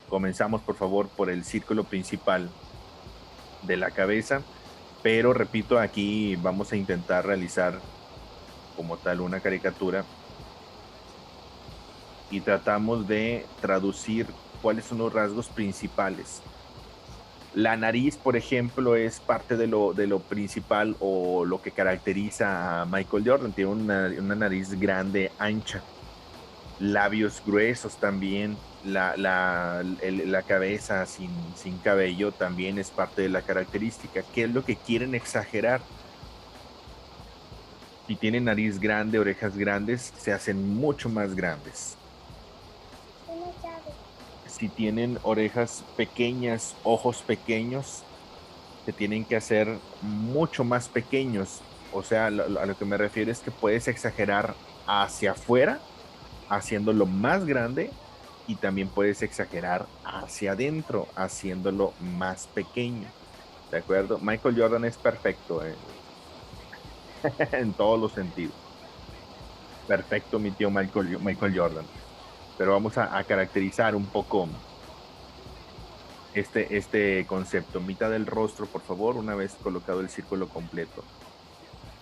Comenzamos, por favor, por el círculo principal de la cabeza, pero repito, aquí vamos a intentar realizar como tal una caricatura y tratamos de traducir cuáles son los rasgos principales. La nariz, por ejemplo, es parte de lo principal o lo que caracteriza a Michael Jordan. Tiene una nariz grande, ancha, labios gruesos también. La cabeza sin cabello también es parte de la característica. ¿Qué es lo que quieren exagerar? Si tienen nariz grande, orejas grandes, se hacen mucho más grandes. Una llave. Si tienen orejas pequeñas, ojos pequeños, se tienen que hacer mucho más pequeños. O sea, a lo que me refiero es que puedes exagerar hacia afuera, haciéndolo más grande, y también puedes exagerar hacia adentro, haciéndolo más pequeño. ¿De acuerdo? Michael Jordan es perfecto en todos los sentidos. Perfecto, mi tío Michael Jordan. Pero vamos a caracterizar un poco este concepto. Mitad del rostro, por favor, una vez colocado el círculo completo.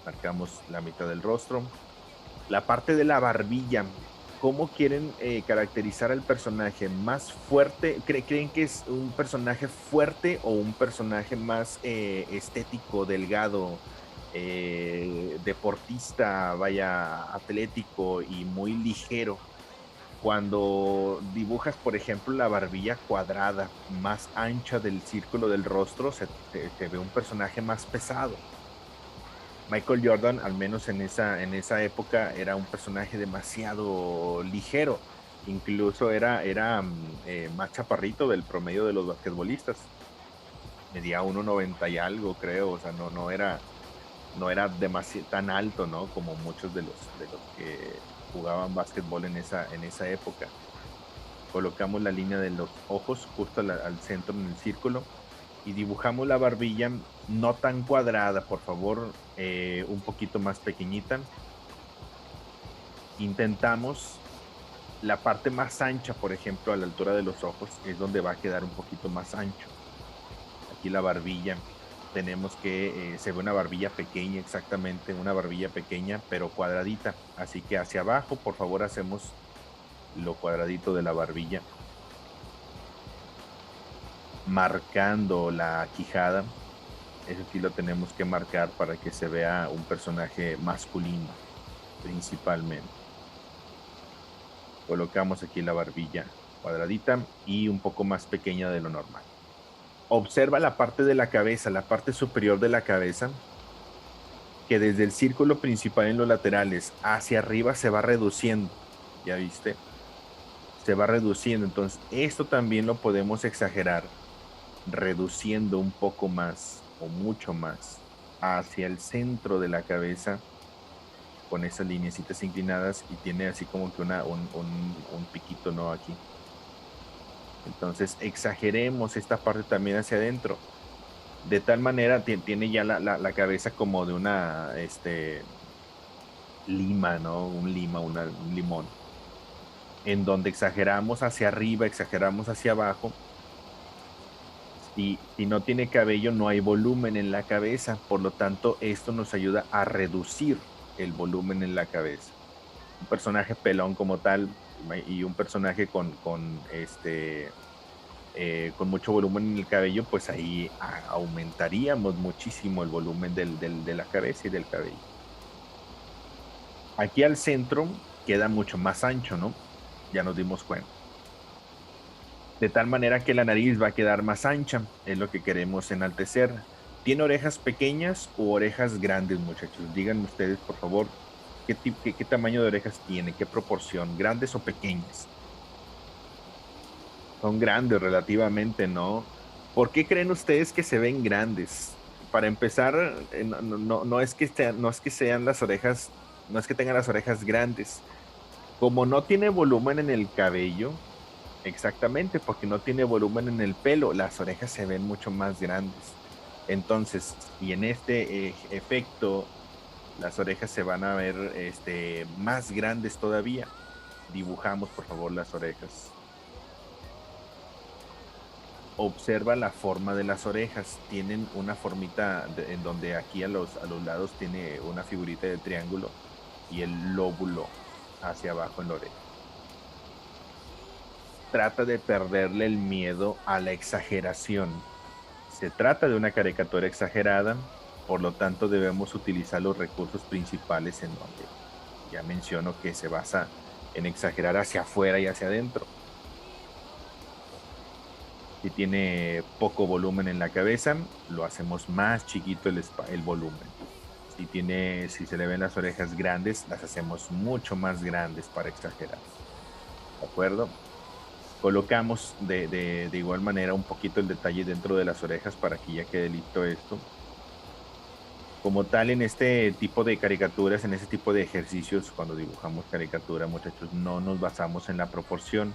Marcamos la mitad del rostro. La parte de la barbilla, ¿cómo quieren caracterizar al personaje? ¿Más fuerte? ¿Creen que es un personaje fuerte o un personaje más estético, delgado, deportista, vaya, atlético y muy ligero? Cuando dibujas, por ejemplo, la barbilla cuadrada, más ancha del círculo del rostro, se ve un personaje más pesado. Michael Jordan, al menos en esa época, era un personaje demasiado ligero. Incluso era más chaparrito del promedio de los basquetbolistas. Medía 1,90 y algo, creo. O sea, no era tan alto, ¿no? Como muchos de los que jugaban básquetbol en esa época. Colocamos la línea de los ojos justo al centro en el círculo y dibujamos la barbilla no tan cuadrada, por favor, un poquito más pequeñita. Intentamos la parte más ancha, por ejemplo, a la altura de los ojos, es donde va a quedar un poquito más ancho. Aquí la barbilla, tenemos que, se ve una barbilla pequeña, exactamente, una barbilla pequeña, pero cuadradita. Así que hacia abajo, por favor, hacemos lo cuadradito de la barbilla, marcando la quijada. Eso sí lo tenemos que marcar para que se vea un personaje masculino, principalmente. Colocamos aquí la barbilla cuadradita y un poco más pequeña de lo normal. Observa la parte de la cabeza, la parte superior de la cabeza, que desde el círculo principal en los laterales hacia arriba se va reduciendo. ¿Ya viste? Se va reduciendo. Entonces, esto también lo podemos exagerar, reduciendo un poco más o mucho más hacia el centro de la cabeza con esas lineecitas inclinadas y tiene así como que un piquito, ¿no? Aquí. Entonces, exageremos esta parte también hacia adentro. De tal manera, tiene ya la cabeza como de una lima, ¿no? Un limón. En donde exageramos hacia arriba, exageramos hacia abajo. Si no tiene cabello, no hay volumen en la cabeza. Por lo tanto, esto nos ayuda a reducir el volumen en la cabeza. Un personaje pelón como tal y un personaje con mucho volumen en el cabello, pues ahí aumentaríamos muchísimo el volumen de la cabeza y del cabello. Aquí al centro queda mucho más ancho, ¿no? Ya nos dimos cuenta. De tal manera que la nariz va a quedar más ancha, es lo que queremos enaltecer. ¿Tiene orejas pequeñas o orejas grandes, muchachos? Díganme ustedes, por favor, qué tamaño de orejas tiene, qué proporción, grandes o pequeñas. Son grandes relativamente, ¿no? ¿Por qué creen ustedes que se ven grandes? Para empezar, no es que sean las orejas, no es que tengan las orejas grandes. Como no tiene volumen en el cabello, exactamente, porque no tiene volumen en el pelo, las orejas se ven mucho más grandes. Entonces, si en este efecto las orejas se van a ver más grandes todavía, dibujamos, por favor, las orejas. Observa la forma de las orejas. Tienen una formita en donde aquí a los lados tiene una figurita de triángulo y el lóbulo hacia abajo en la oreja. Trata de perderle el miedo a la exageración. Se trata de una caricatura exagerada, por lo tanto debemos utilizar los recursos principales en donde ya menciono que se basa en exagerar hacia afuera y hacia adentro. Si tiene poco volumen en la cabeza, lo hacemos más chiquito el volumen. Si se le ven las orejas grandes, las hacemos mucho más grandes para exagerar. ¿De acuerdo? Colocamos de igual manera un poquito el detalle dentro de las orejas para que ya quede listo esto. Como tal, en este tipo de caricaturas, en este tipo de ejercicios, cuando dibujamos caricatura, muchachos, no nos basamos en la proporción,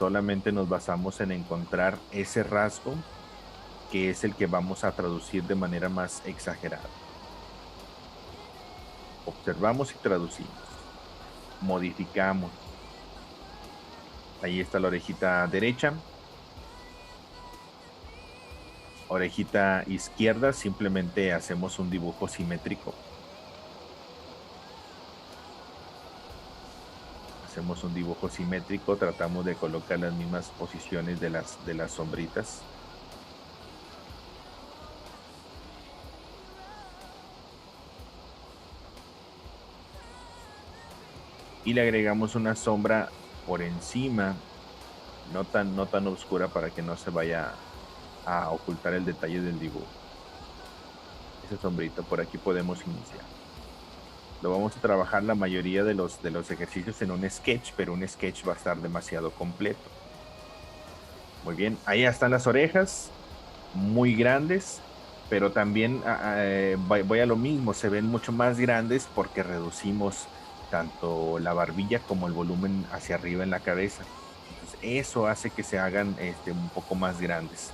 solamente nos basamos en encontrar ese rasgo que es el que vamos a traducir de manera más exagerada. Observamos y traducimos. Modificamos. Ahí está la orejita derecha. Orejita izquierda, simplemente hacemos un dibujo simétrico. Hacemos un dibujo simétrico, tratamos de colocar las mismas posiciones de las sombritas. Y le agregamos una sombra por encima, no tan oscura para que no se vaya a ocultar el detalle del dibujo. Esa sombrita por aquí podemos iniciar. Lo vamos a trabajar la mayoría de los ejercicios en un sketch, pero un sketch va a estar demasiado completo. Muy bien, ahí están las orejas, muy grandes, pero también voy a lo mismo, se ven mucho más grandes porque reducimos tanto la barbilla como el volumen hacia arriba en la cabeza. Entonces, eso hace que se hagan un poco más grandes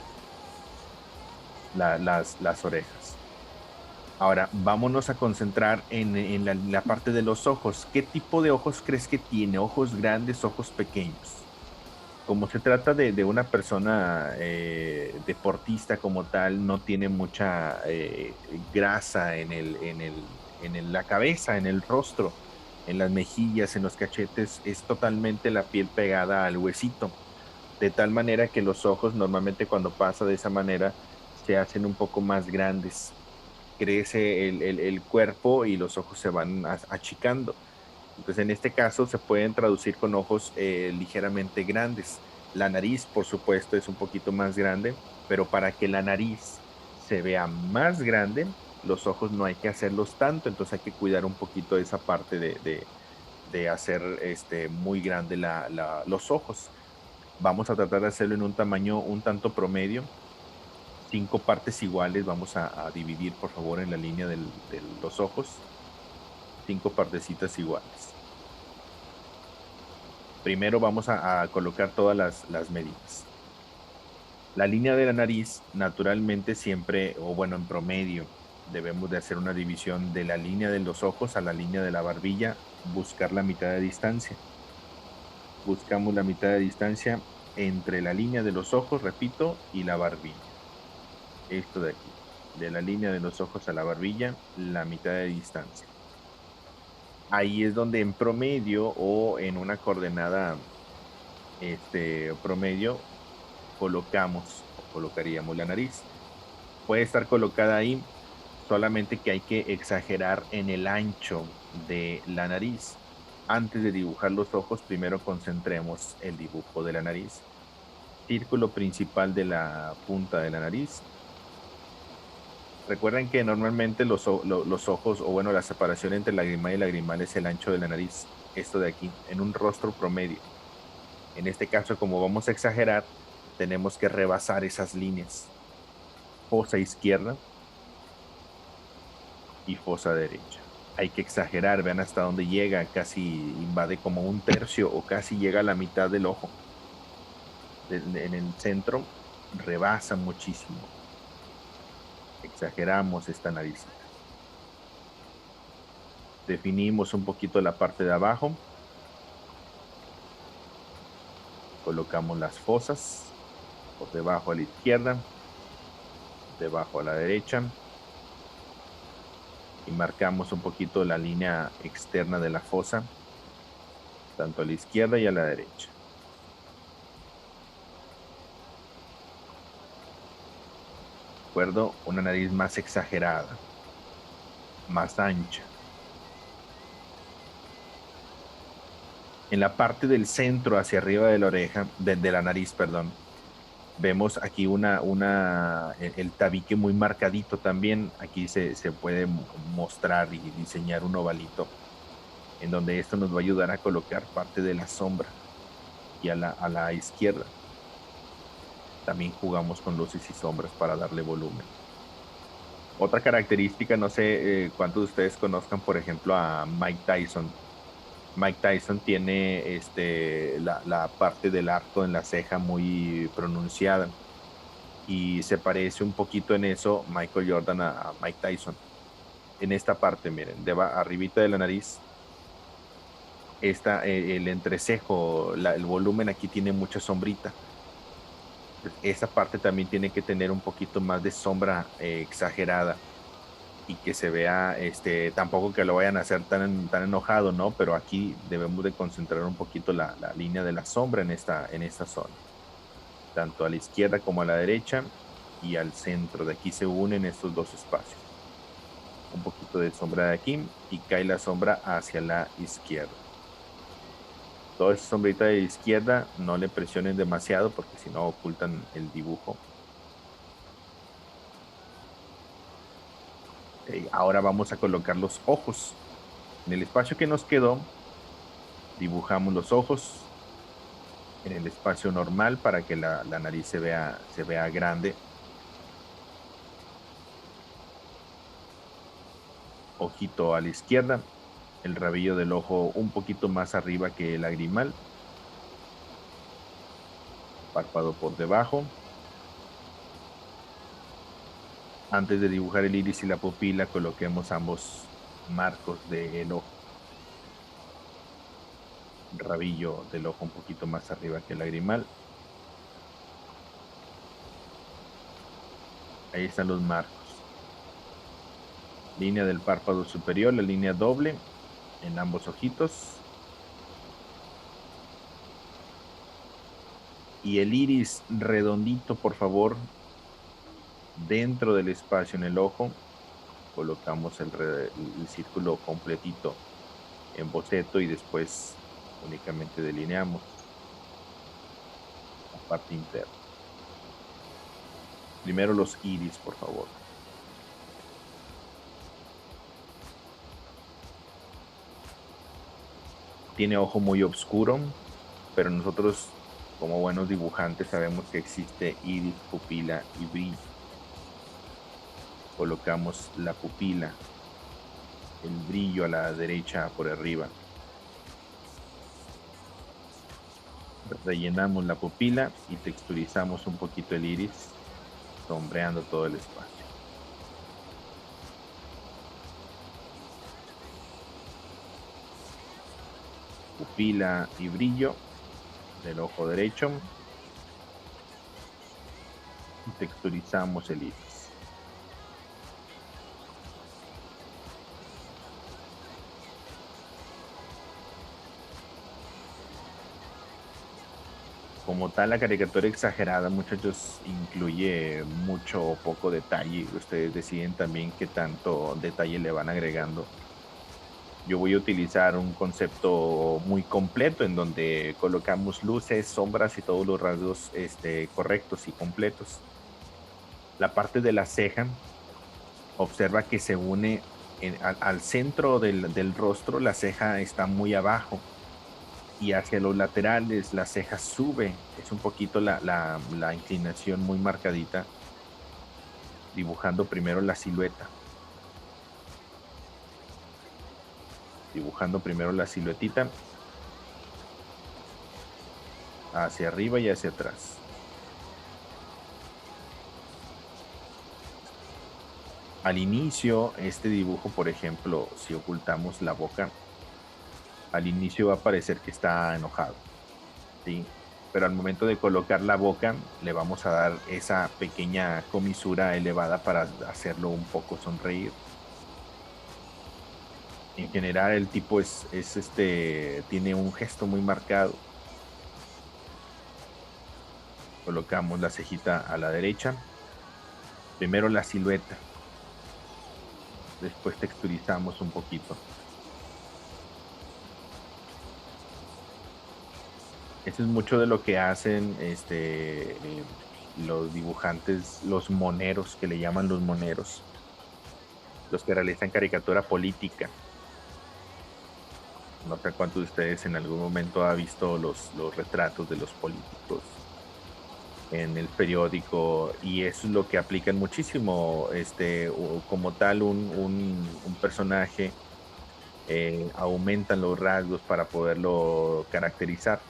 las orejas. Ahora, vámonos a concentrar en la parte de los ojos. ¿Qué tipo de ojos crees que tiene? ¿Ojos grandes, ojos pequeños? Como se trata de una persona deportista como tal, no tiene mucha grasa en la cabeza, en el rostro, en las mejillas, en los cachetes, es totalmente la piel pegada al huesito, de tal manera que los ojos normalmente cuando pasa de esa manera se hacen un poco más grandes, crece el cuerpo y los ojos se van achicando. Entonces, en este caso, se pueden traducir con ojos ligeramente grandes. La nariz, por supuesto, es un poquito más grande, pero para que la nariz se vea más grande, los ojos no hay que hacerlos tanto, entonces hay que cuidar un poquito esa parte de hacer muy grande los ojos. Vamos a tratar de hacerlo en un tamaño un tanto promedio, 5 partes iguales. Vamos a dividir, por favor, en la línea de los ojos, 5 partecitas iguales. Primero vamos a colocar todas las medidas. La línea de la nariz, naturalmente siempre, o bueno, en promedio, debemos de hacer una división de la línea de los ojos a la línea de la barbilla, buscar la mitad de distancia. Buscamos la mitad de distancia entre la línea de los ojos, repito, y la barbilla. Esto de aquí, de la línea de los ojos a la barbilla, la mitad de distancia. Ahí es donde en promedio o en una coordenada promedio colocamos o colocaríamos la nariz. Puede estar colocada ahí, solamente que hay que exagerar en el ancho de la nariz. Antes de dibujar los ojos, primero concentremos el dibujo de la nariz. Círculo principal de la punta de la nariz. Recuerden que normalmente los ojos, o bueno, la separación entre lagrimal y lagrimal es el ancho de la nariz. Esto de aquí, en un rostro promedio. En este caso, como vamos a exagerar, tenemos que rebasar esas líneas. Fosa izquierda y fosa derecha. Hay que exagerar, vean hasta dónde llega, casi invade como un tercio o casi llega a la mitad del ojo. En el centro rebasa muchísimo. Exageramos esta naricita. Definimos un poquito la parte de abajo. Colocamos las fosas. por debajo a la izquierda, debajo a la derecha, y marcamos un poquito la línea externa de la fosa, tanto a la izquierda y a la derecha. ¿De acuerdo? Una nariz más exagerada, más ancha. En la parte del centro hacia arriba de la oreja, de la nariz, perdón, vemos aquí el tabique muy marcadito también. Aquí se puede mostrar y diseñar un ovalito, en donde esto nos va a ayudar a colocar parte de la sombra y a la izquierda. También jugamos con luces y sombras para darle volumen. Otra característica, no sé cuántos de ustedes conozcan, por ejemplo, a Mike Tyson. Mike Tyson tiene la parte del arco en la ceja muy pronunciada y se parece un poquito en eso Michael Jordan a Mike Tyson. En esta parte, miren, arribita de la nariz, el entrecejo, el volumen aquí tiene mucha sombrita. Esa parte también tiene que tener un poquito más de sombra exagerada y que se vea, tampoco que lo vayan a hacer tan enojado, ¿no? Pero aquí debemos de concentrar un poquito la línea de la sombra en esta zona, tanto a la izquierda como a la derecha y al centro. De aquí se unen estos dos espacios. Un poquito de sombra de aquí y cae la sombra hacia la izquierda. Toda esa sombrita de izquierda no le presionen demasiado porque si no ocultan el dibujo. Ahora vamos a colocar los ojos. En el espacio que nos quedó, dibujamos los ojos en el espacio normal para que la nariz se vea grande. Ojito a la izquierda, el rabillo del ojo un poquito más arriba que el lagrimal. Párpado por debajo. Antes de dibujar el iris y la pupila, coloquemos ambos marcos del ojo. Rabillo del ojo un poquito más arriba que el lagrimal. Ahí están los marcos. Línea del párpado superior, la línea doble en ambos ojitos. Y el iris redondito, por favor, dentro del espacio en el ojo. Colocamos el círculo completito en boceto y después únicamente delineamos la parte interna. Primero los iris, por favor. Tiene ojo muy oscuro, pero nosotros como buenos dibujantes sabemos que existe iris, pupila y brillo. Colocamos la pupila, el brillo a la derecha por arriba. Rellenamos la pupila y texturizamos un poquito el iris, sombreando todo el espacio. Pupila y brillo del ojo derecho y texturizamos el iris. Como tal, la caricatura exagerada, muchachos, incluye mucho o poco detalle. Ustedes deciden también qué tanto detalle le van agregando. Yo voy a utilizar un concepto muy completo en donde colocamos luces, sombras y todos los rasgos correctos y completos. La parte de la ceja, observa que se une al centro del rostro, la ceja está muy abajo. Y hacia los laterales la ceja sube, es un poquito la inclinación muy marcadita, dibujando primero la silueta. Dibujando primero la siluetita hacia arriba y hacia atrás. Al inicio, este dibujo, por ejemplo, si ocultamos la boca, al inicio va a parecer que está enojado, ¿sí? pero al momento de colocar la boca le vamos a dar esa pequeña comisura elevada para hacerlo un poco sonreír. En general el tipo tiene un gesto muy marcado. Colocamos la cejita a la derecha. Primero la silueta. Después texturizamos un poquito. Eso es mucho de lo que hacen los dibujantes, los moneros, que le llaman los moneros, los que realizan caricatura política. No sé cuántos de ustedes en algún momento ha visto los retratos de los políticos en el periódico, y eso es lo que aplican muchísimo, como tal un personaje, aumentan los rasgos para poderlo caracterizar.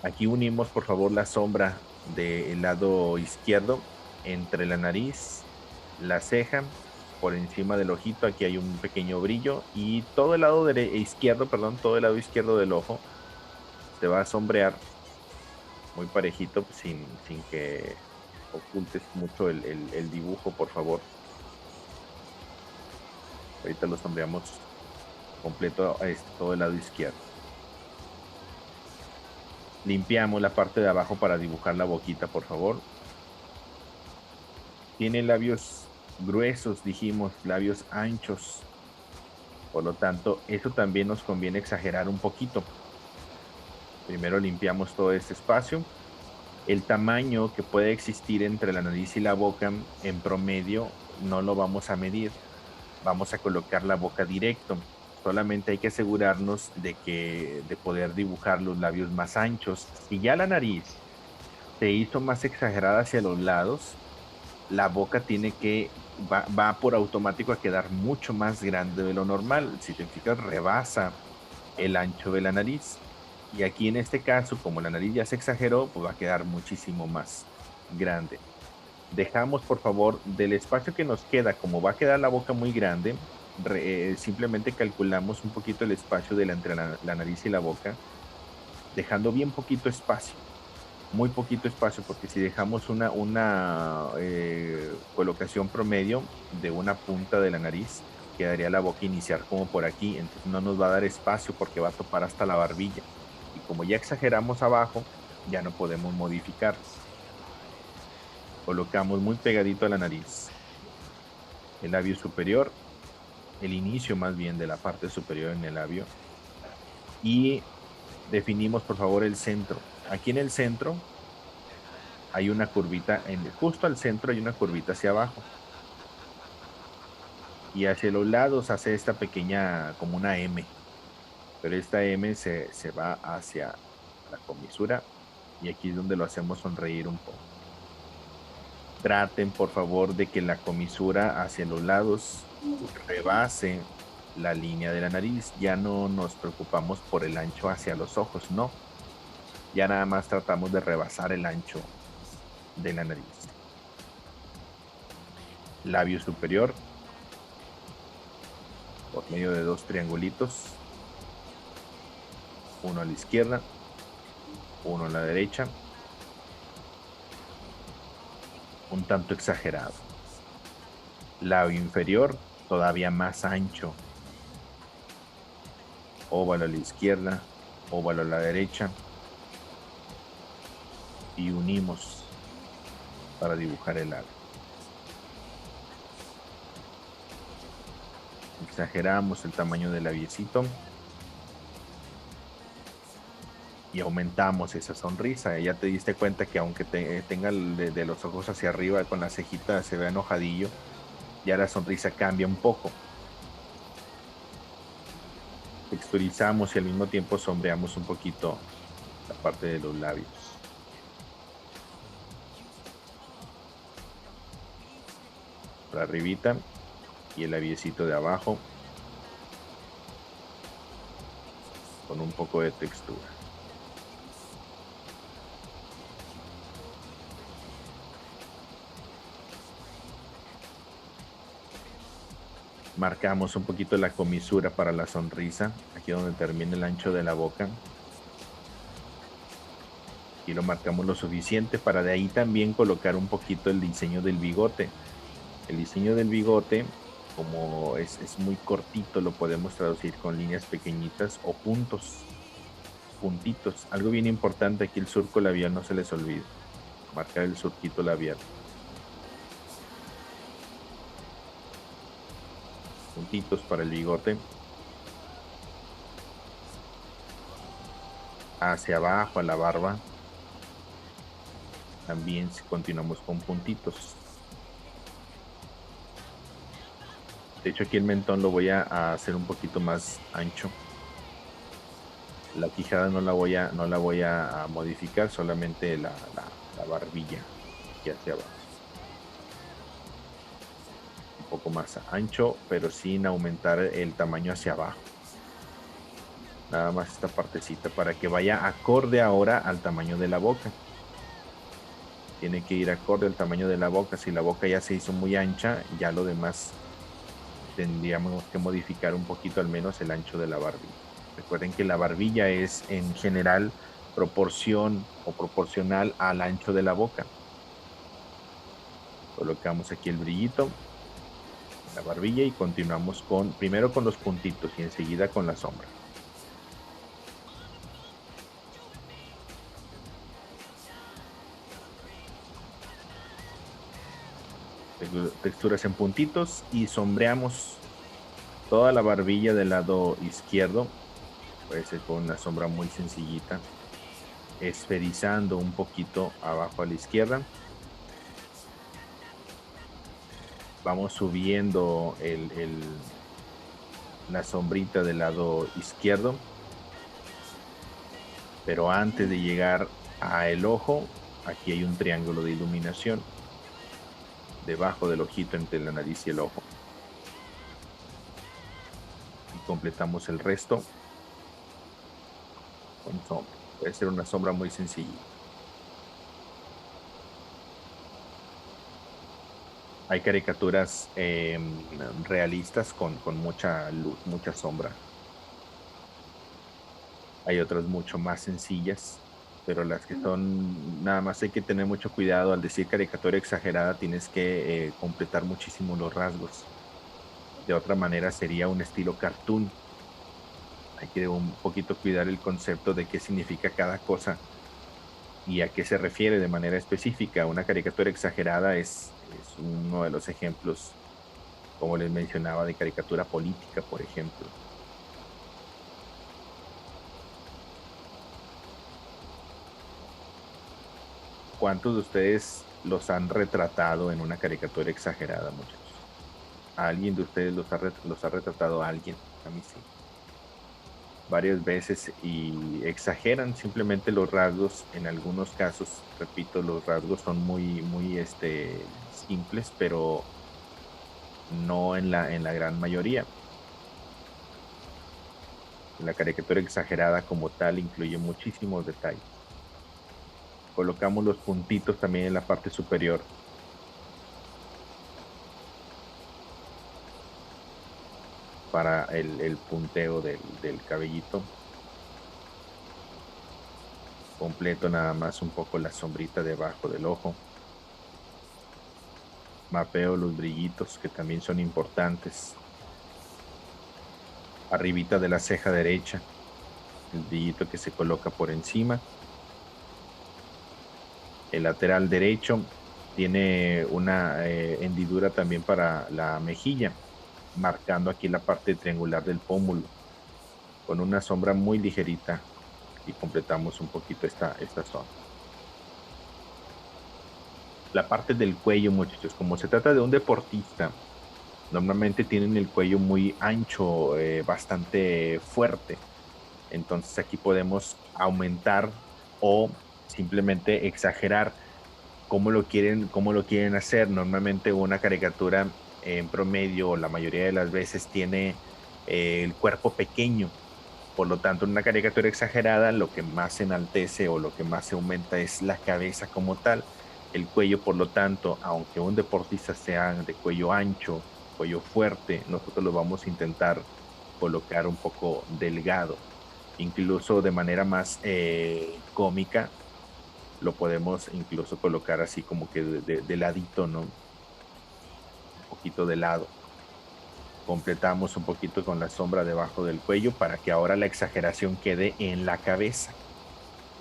Aquí unimos, por favor, la sombra del lado izquierdo entre la nariz, la ceja, por encima del ojito. Aquí hay un pequeño brillo y todo el lado izquierdo, perdón, todo el lado izquierdo del ojo se va a sombrear muy parejito, sin que ocultes mucho el dibujo, por favor. Ahorita lo sombreamos completo a todo el lado izquierdo. Limpiamos la parte de abajo para dibujar la boquita, por favor. Tiene labios gruesos, dijimos, labios anchos. Por lo tanto, eso también nos conviene exagerar un poquito. Primero limpiamos todo este espacio. El tamaño que puede existir entre la nariz y la boca, en promedio, no lo vamos a medir. Vamos a colocar la boca directo. Solamente hay que asegurarnos de poder dibujar los labios más anchos. Si ya la nariz se hizo más exagerada hacia los lados, la boca va por automático a quedar mucho más grande de lo normal. Si te fijas, rebasa el ancho de la nariz. Y aquí en este caso, como la nariz ya se exageró, pues va a quedar muchísimo más grande. Dejamos, por favor, del espacio que nos queda, como va a quedar la boca muy grande, simplemente calculamos un poquito el espacio entre la nariz y la boca, dejando bien poquito espacio, muy poquito espacio, porque si dejamos una colocación promedio de una punta de la nariz, quedaría la boca iniciar como por aquí, entonces no nos va a dar espacio porque va a topar hasta la barbilla. Y como ya exageramos abajo, ya no podemos modificar. Colocamos muy pegadito a la nariz el labio superior, el inicio más bien de la parte superior en el labio, y definimos, por favor, el centro. Aquí en el centro hay una curvita, justo al centro hay una curvita hacia abajo, y hacia los lados hace esta pequeña, como una M, pero esta M se va hacia la comisura, y aquí es donde lo hacemos sonreír un poco. Traten, por favor, de que la comisura hacia los lados rebase la línea de la nariz. Ya no nos preocupamos por el ancho hacia los ojos, no. Ya nada más tratamos de rebasar el ancho de la nariz. Labio superior, por medio de 2 triangulitos. Uno a la izquierda, uno a la derecha. Un tanto exagerado. Labio inferior, todavía más ancho. Óvalo a la izquierda, óvalo a la derecha. Y unimos para dibujar el labio. Exageramos el tamaño del labiecito y aumentamos esa sonrisa. Ya te diste cuenta que aunque tenga de los ojos hacia arriba con la cejita se ve enojadillo, ya la sonrisa cambia un poco. Texturizamos y al mismo tiempo sombreamos un poquito la parte de los labios. Por arribita y el labiecito de abajo con un poco de textura. Marcamos un poquito la comisura para la sonrisa, aquí donde termina el ancho de la boca. Aquí lo marcamos lo suficiente para de ahí también colocar un poquito el diseño del bigote. El diseño del bigote, como es muy cortito, lo podemos traducir con líneas pequeñitas o puntos, puntitos. Algo bien importante aquí, el surco labial, no se les olvide. Marcar el surquito labial. Puntitos para el bigote. Hacia abajo a la barba. También continuamos con puntitos. De hecho, aquí el mentón lo voy a hacer un poquito más ancho. La quijada no la voy a modificar, solamente la barbilla aquí hacia abajo. Un poco más ancho, pero sin aumentar el tamaño hacia abajo. Nada más esta partecita para que vaya acorde ahora al tamaño de la boca. Tiene que ir acorde al tamaño de la boca. Si la boca ya se hizo muy ancha, ya lo demás tendríamos que modificar un poquito al menos el ancho de la barbilla. Recuerden que la barbilla es en general proporción o proporcional al ancho de la boca. Colocamos aquí el brillito, la barbilla y continuamos primero con los puntitos y enseguida con la sombra. Texturas en puntitos y sombreamos toda la barbilla del lado izquierdo. Puede ser con una sombra muy sencillita, esferizando un poquito abajo a la izquierda. Vamos subiendo la sombrita del lado izquierdo, pero antes de llegar a el ojo, aquí hay un triángulo de iluminación debajo del ojito entre la nariz y el ojo. Y completamos el resto con sombra. Puede ser una sombra muy sencilla. Hay caricaturas realistas con mucha luz, mucha sombra. Hay otras mucho más sencillas, pero las que son, nada más hay que tener mucho cuidado. Al decir caricatura exagerada, tienes que completar muchísimo los rasgos. De otra manera sería un estilo cartoon. Hay que un poquito cuidar el concepto de qué significa cada cosa y a qué se refiere de manera específica. Una caricatura exagerada es uno de los ejemplos, como les mencionaba, de caricatura política, por ejemplo. ¿Cuántos de ustedes los han retratado en una caricatura exagerada, muchachos? ¿A alguien de ustedes los ha retratado a alguien? A mí sí. Varias veces y exageran simplemente los rasgos. En algunos casos, repito, los rasgos son muy simples, pero no en la gran mayoría. La caricatura exagerada como tal incluye muchísimos detalles. Colocamos los puntitos también en la parte superior. Para el punteo del cabellito. Completo nada más un poco la sombrita debajo del ojo. Mapeo los brillitos que también son importantes. Arribita de la ceja derecha, el brillito que se coloca por encima. El lateral derecho tiene una hendidura también para la mejilla, marcando aquí la parte triangular del pómulo con una sombra muy ligerita y completamos un poquito esta zona. La parte del cuello, muchachos, como se trata de un deportista, normalmente tienen el cuello muy ancho, bastante fuerte. Entonces aquí podemos aumentar o simplemente exagerar cómo lo quieren hacer. Normalmente una caricatura en promedio, la mayoría de las veces, tiene el cuerpo pequeño. Por lo tanto, en una caricatura exagerada, lo que más se enaltece o lo que más se aumenta es la cabeza como tal. El cuello, por lo tanto, aunque un deportista sea de cuello ancho, cuello fuerte, nosotros lo vamos a intentar colocar un poco delgado. Incluso de manera más cómica, lo podemos incluso colocar así como que de ladito, ¿no? Un poquito de lado. Completamos un poquito con la sombra debajo del cuello para que ahora la exageración quede en la cabeza,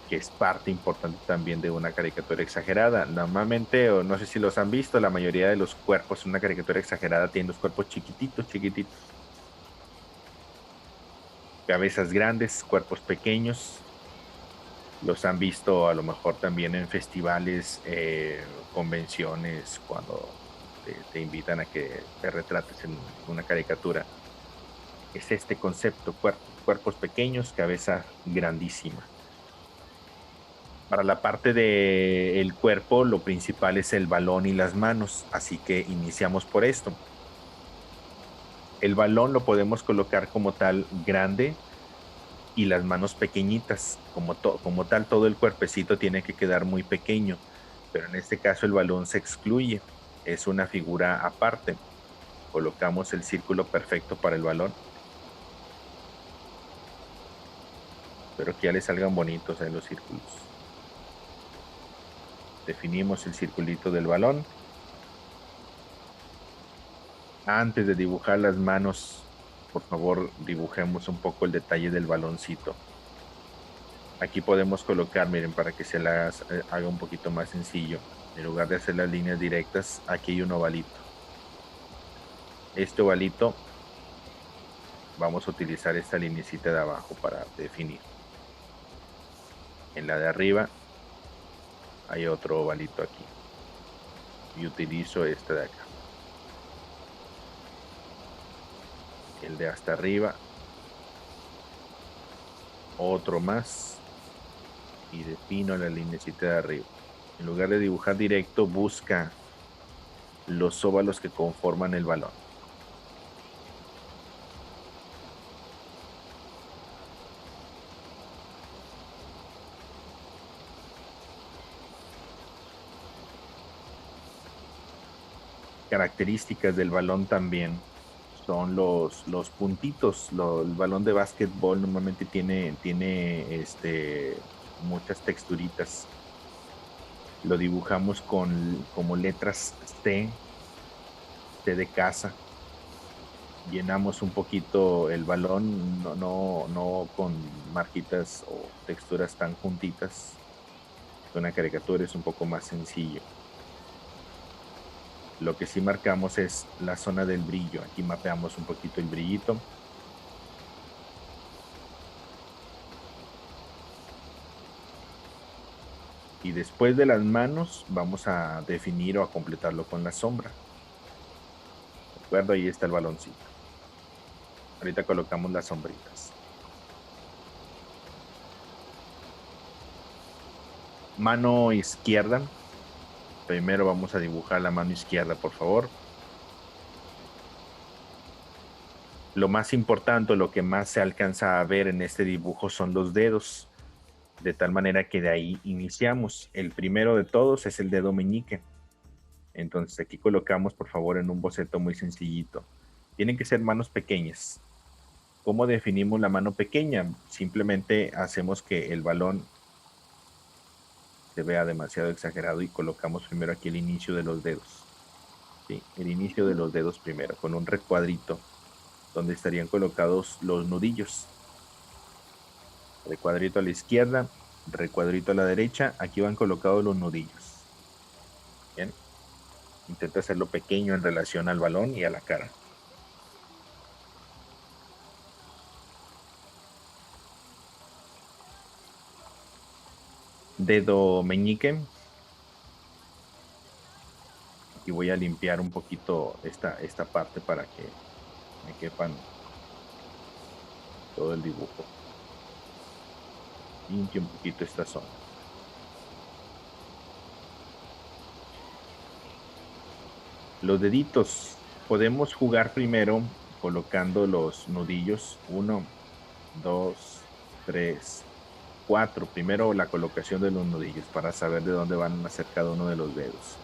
que es parte importante también de una caricatura exagerada. Normalmente, o no sé si los han visto, la mayoría de los cuerpos en una caricatura exagerada tienen los cuerpos chiquititos, chiquititos. Cabezas grandes, cuerpos pequeños. Los han visto a lo mejor también en festivales, convenciones, cuando te invitan a que te retrates en una caricatura. Es este concepto, cuerpos pequeños, cabeza grandísima. Para la parte del cuerpo, lo principal es el balón y las manos, así que iniciamos por esto. El balón lo podemos colocar como tal grande y las manos pequeñitas. Como tal, todo el cuerpecito tiene que quedar muy pequeño, pero en este caso el balón se excluye. Es una figura aparte. Colocamos el círculo perfecto para el balón. Espero que ya le salgan bonitos ahí los círculos. Definimos el circulito del balón. Antes de dibujar las manos, por favor, dibujemos un poco el detalle del baloncito. Aquí podemos colocar, miren, para que se la haga un poquito más sencillo. En lugar de hacer las líneas directas, aquí hay un ovalito. Este ovalito, vamos a utilizar esta linecita de abajo para definir. En la de arriba hay otro ovalito aquí. Y utilizo este de acá. El de hasta arriba. Otro más. Y defino la linecita de arriba. En lugar de dibujar directo, busca los óvalos que conforman el balón. Características del balón también son los puntitos. El balón de básquetbol normalmente tiene muchas texturitas. Lo dibujamos como letras C de casa. Llenamos un poquito el balón, no con marquitas o texturas tan juntitas. Una caricatura es un poco más sencillo. Lo que sí marcamos es la zona del brillo. Aquí mapeamos un poquito el brillito. Y después de las manos vamos a definir o a completarlo con la sombra. ¿De acuerdo? Ahí está el baloncito. Ahorita colocamos las sombritas. Mano izquierda. Primero vamos a dibujar la mano izquierda, por favor. Lo más importante, lo que más se alcanza a ver en este dibujo son los dedos. De tal manera que de ahí iniciamos. El primero de todos es el dedo meñique. Entonces aquí colocamos, por favor, en un boceto muy sencillito. Tienen que ser manos pequeñas. ¿Cómo definimos la mano pequeña? Simplemente hacemos que el balón se vea demasiado exagerado y colocamos primero aquí el inicio de los dedos. ¿Sí? El inicio de los dedos primero, con un recuadrito donde estarían colocados los nudillos. Recuadrito a la izquierda, recuadrito a la derecha, aquí van colocados los nudillos. Bien. Intenta hacerlo pequeño en relación al balón y a la cara. Dedo meñique. Y voy a limpiar un poquito esta parte para que me quepan todo el dibujo. Limpio un poquito esta zona. Los deditos. Podemos jugar primero colocando los nudillos. 1, 2, 3, 4. Primero la colocación de los nudillos para saber de dónde van a ser cada uno de los dedos.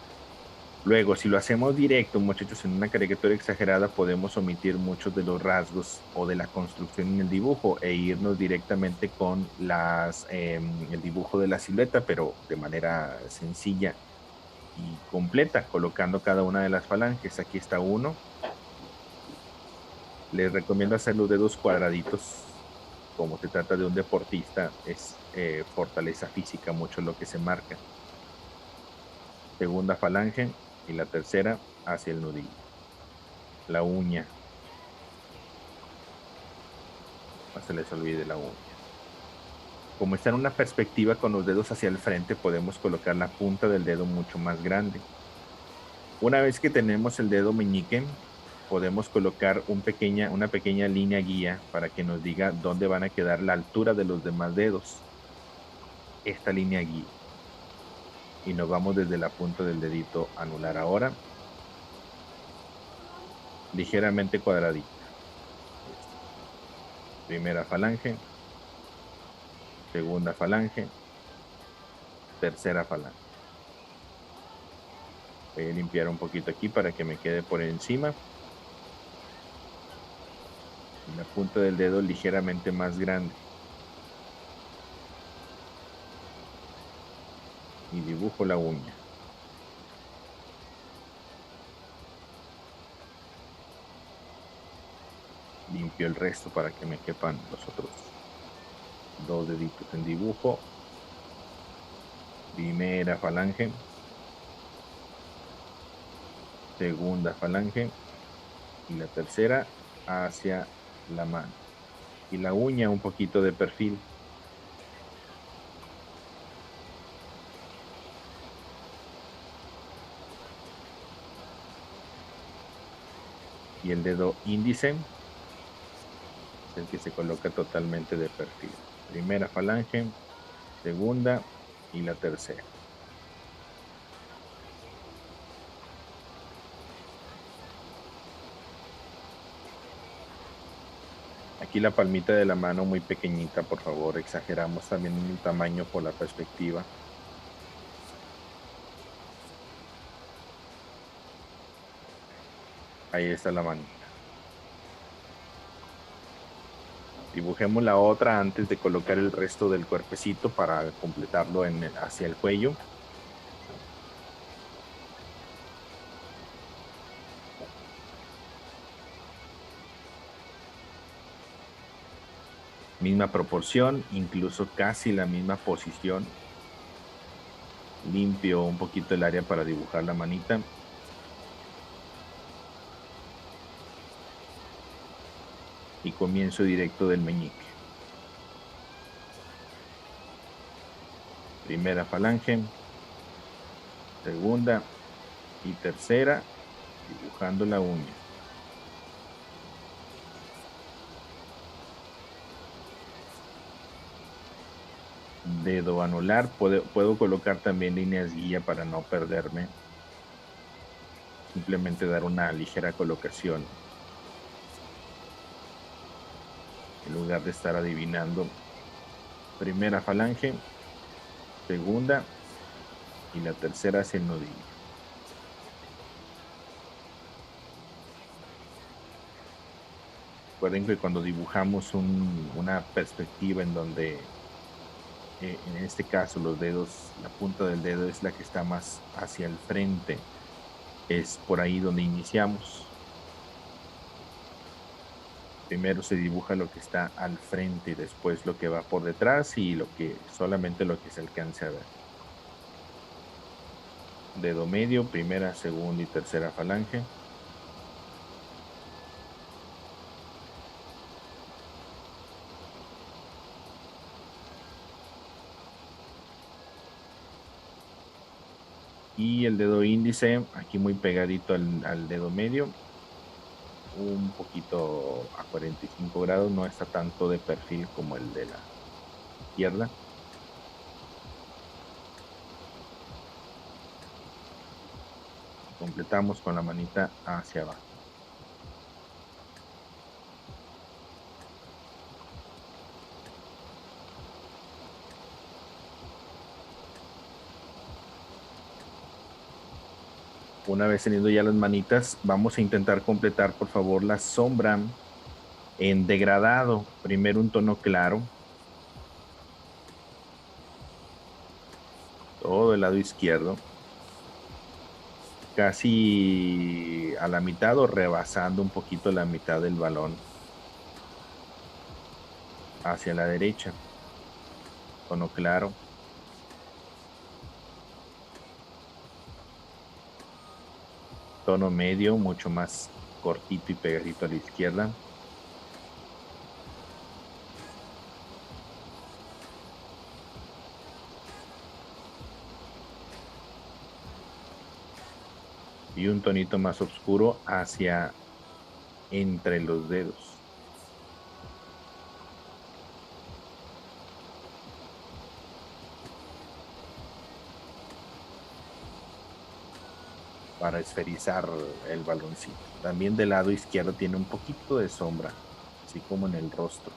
Luego, si lo hacemos directo, muchachos, en una caricatura exagerada, podemos omitir muchos de los rasgos o de la construcción en el dibujo e irnos directamente con el dibujo de la silueta, pero de manera sencilla y completa, colocando cada una de las falanges. Aquí está uno. Les recomiendo hacer los dedos cuadraditos. Como se trata de un deportista, es fortaleza física mucho lo que se marca. Segunda falange y la tercera hacia el nudillo. La uña, no se les olvide la uña. Como está en una perspectiva con los dedos hacia el frente, podemos colocar la punta del dedo mucho más grande. Una vez que tenemos el dedo meñique, podemos colocar una pequeña línea guía para que nos diga dónde van a quedar la altura de los demás dedos. Esta línea guía. Y nos vamos desde la punta del dedito anular ahora, ligeramente cuadradita. Primera falange, segunda falange, tercera falange. Voy a limpiar un poquito aquí para que me quede por encima. Y la punta del dedo ligeramente más grande. Y dibujo la uña. Limpio el resto para que me quepan los otros dos deditos en dibujo. Primera falange, segunda falange y la tercera hacia la mano. Y la uña un poquito de perfil. Y el dedo índice es el que se coloca totalmente de perfil. Primera falange, segunda y la tercera. Aquí la palmita de la mano muy pequeñita, por favor, exageramos también el tamaño por la perspectiva. Ahí está la manita. Dibujemos la otra antes de colocar el resto del cuerpecito para completarlo hacia el cuello. Misma proporción, incluso casi la misma posición. Limpio un poquito el área para dibujar la manita. Y comienzo directo del meñique. Primera falange, segunda y tercera, dibujando la uña. Dedo anular, puedo colocar también líneas guía para no perderme. Simplemente dar una ligera colocación en lugar de estar adivinando. Primera falange, segunda y la tercera hacia el nudillo. Recuerden que cuando dibujamos una perspectiva en donde en este caso los dedos, la punta del dedo es la que está más hacia el frente, es por ahí donde iniciamos. Primero se dibuja lo que está al frente y después lo que va por detrás y solamente lo que se alcance a ver. Dedo medio, primera, segunda y tercera falange. Y el dedo índice, aquí muy pegadito al dedo medio, un poquito a 45 grados, no está tanto de perfil como el de la izquierda. Completamos con la manita hacia abajo. Una vez teniendo ya las manitas, vamos a intentar completar, por favor, la sombra en degradado. Primero un tono claro, todo el lado izquierdo, casi a la mitad o rebasando un poquito la mitad del balón hacia la derecha. Tono claro. Tono medio, mucho más cortito y pegadito a la izquierda. Y un tonito más oscuro hacia entre los dedos. Para esferizar el baloncito. También del lado izquierdo tiene un poquito de sombra, así como en el rostro.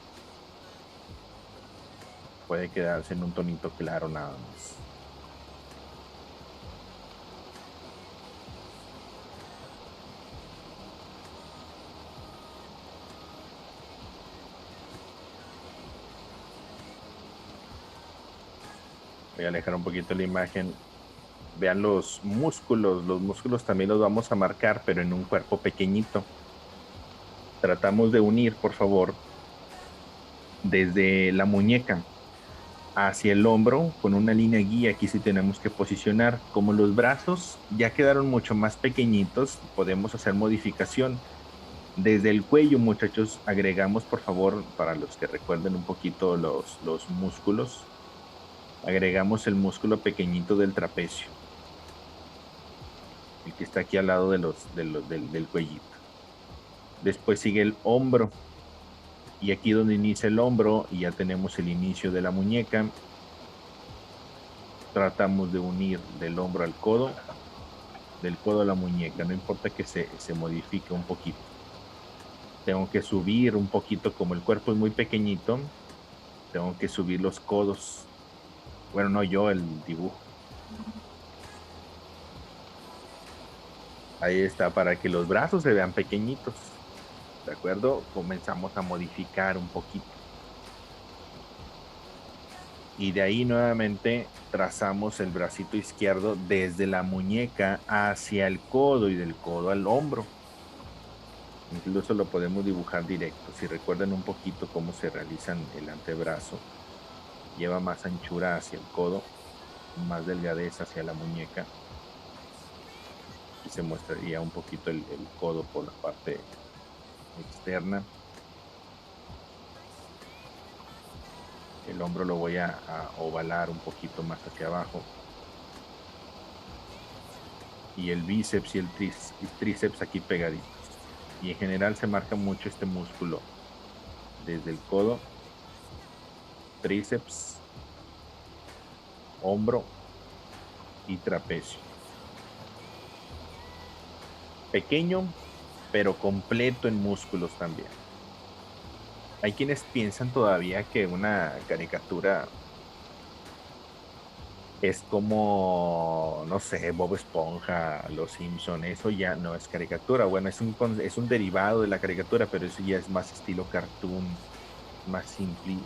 Puede quedarse en un tonito claro nada más. Voy a alejar un poquito la imagen. Vean los músculos también los vamos a marcar, pero en un cuerpo pequeñito. Tratamos de unir, por favor, desde la muñeca hacia el hombro con una línea guía. Aquí sí tenemos que posicionar. Como los brazos ya quedaron mucho más pequeñitos, podemos hacer modificación. Desde el cuello, muchachos, agregamos, por favor, para los que recuerden un poquito los músculos, agregamos el músculo pequeñito del trapecio, el que está aquí al lado del cuellito. Después sigue el hombro, y aquí donde inicia el hombro, y ya tenemos el inicio de la muñeca, tratamos de unir del hombro al codo, del codo a la muñeca, no importa que se modifique un poquito. Tengo que subir un poquito, como el cuerpo es muy pequeñito, tengo que subir los codos. Bueno, no yo, el dibujo. Ahí está, para que los brazos se vean pequeñitos. ¿De acuerdo? Comenzamos a modificar un poquito. Y de ahí nuevamente trazamos el bracito izquierdo desde la muñeca hacia el codo y del codo al hombro. Incluso lo podemos dibujar directo. Si recuerdan un poquito cómo se realizan el antebrazo, lleva más anchura hacia el codo, más delgadez hacia la muñeca. Y se muestraría un poquito el codo por la parte externa. El hombro lo voy a ovalar un poquito más hacia abajo. Y el bíceps y el tríceps aquí pegaditos. Y en general se marca mucho este músculo desde el codo, tríceps, hombro y trapecio. Pequeño, pero completo en músculos también. Hay quienes piensan todavía que una caricatura es como, no sé, Bob Esponja, Los Simpson. Eso ya no es caricatura. Bueno, es un derivado de la caricatura, pero eso ya es más estilo cartoon, más simple,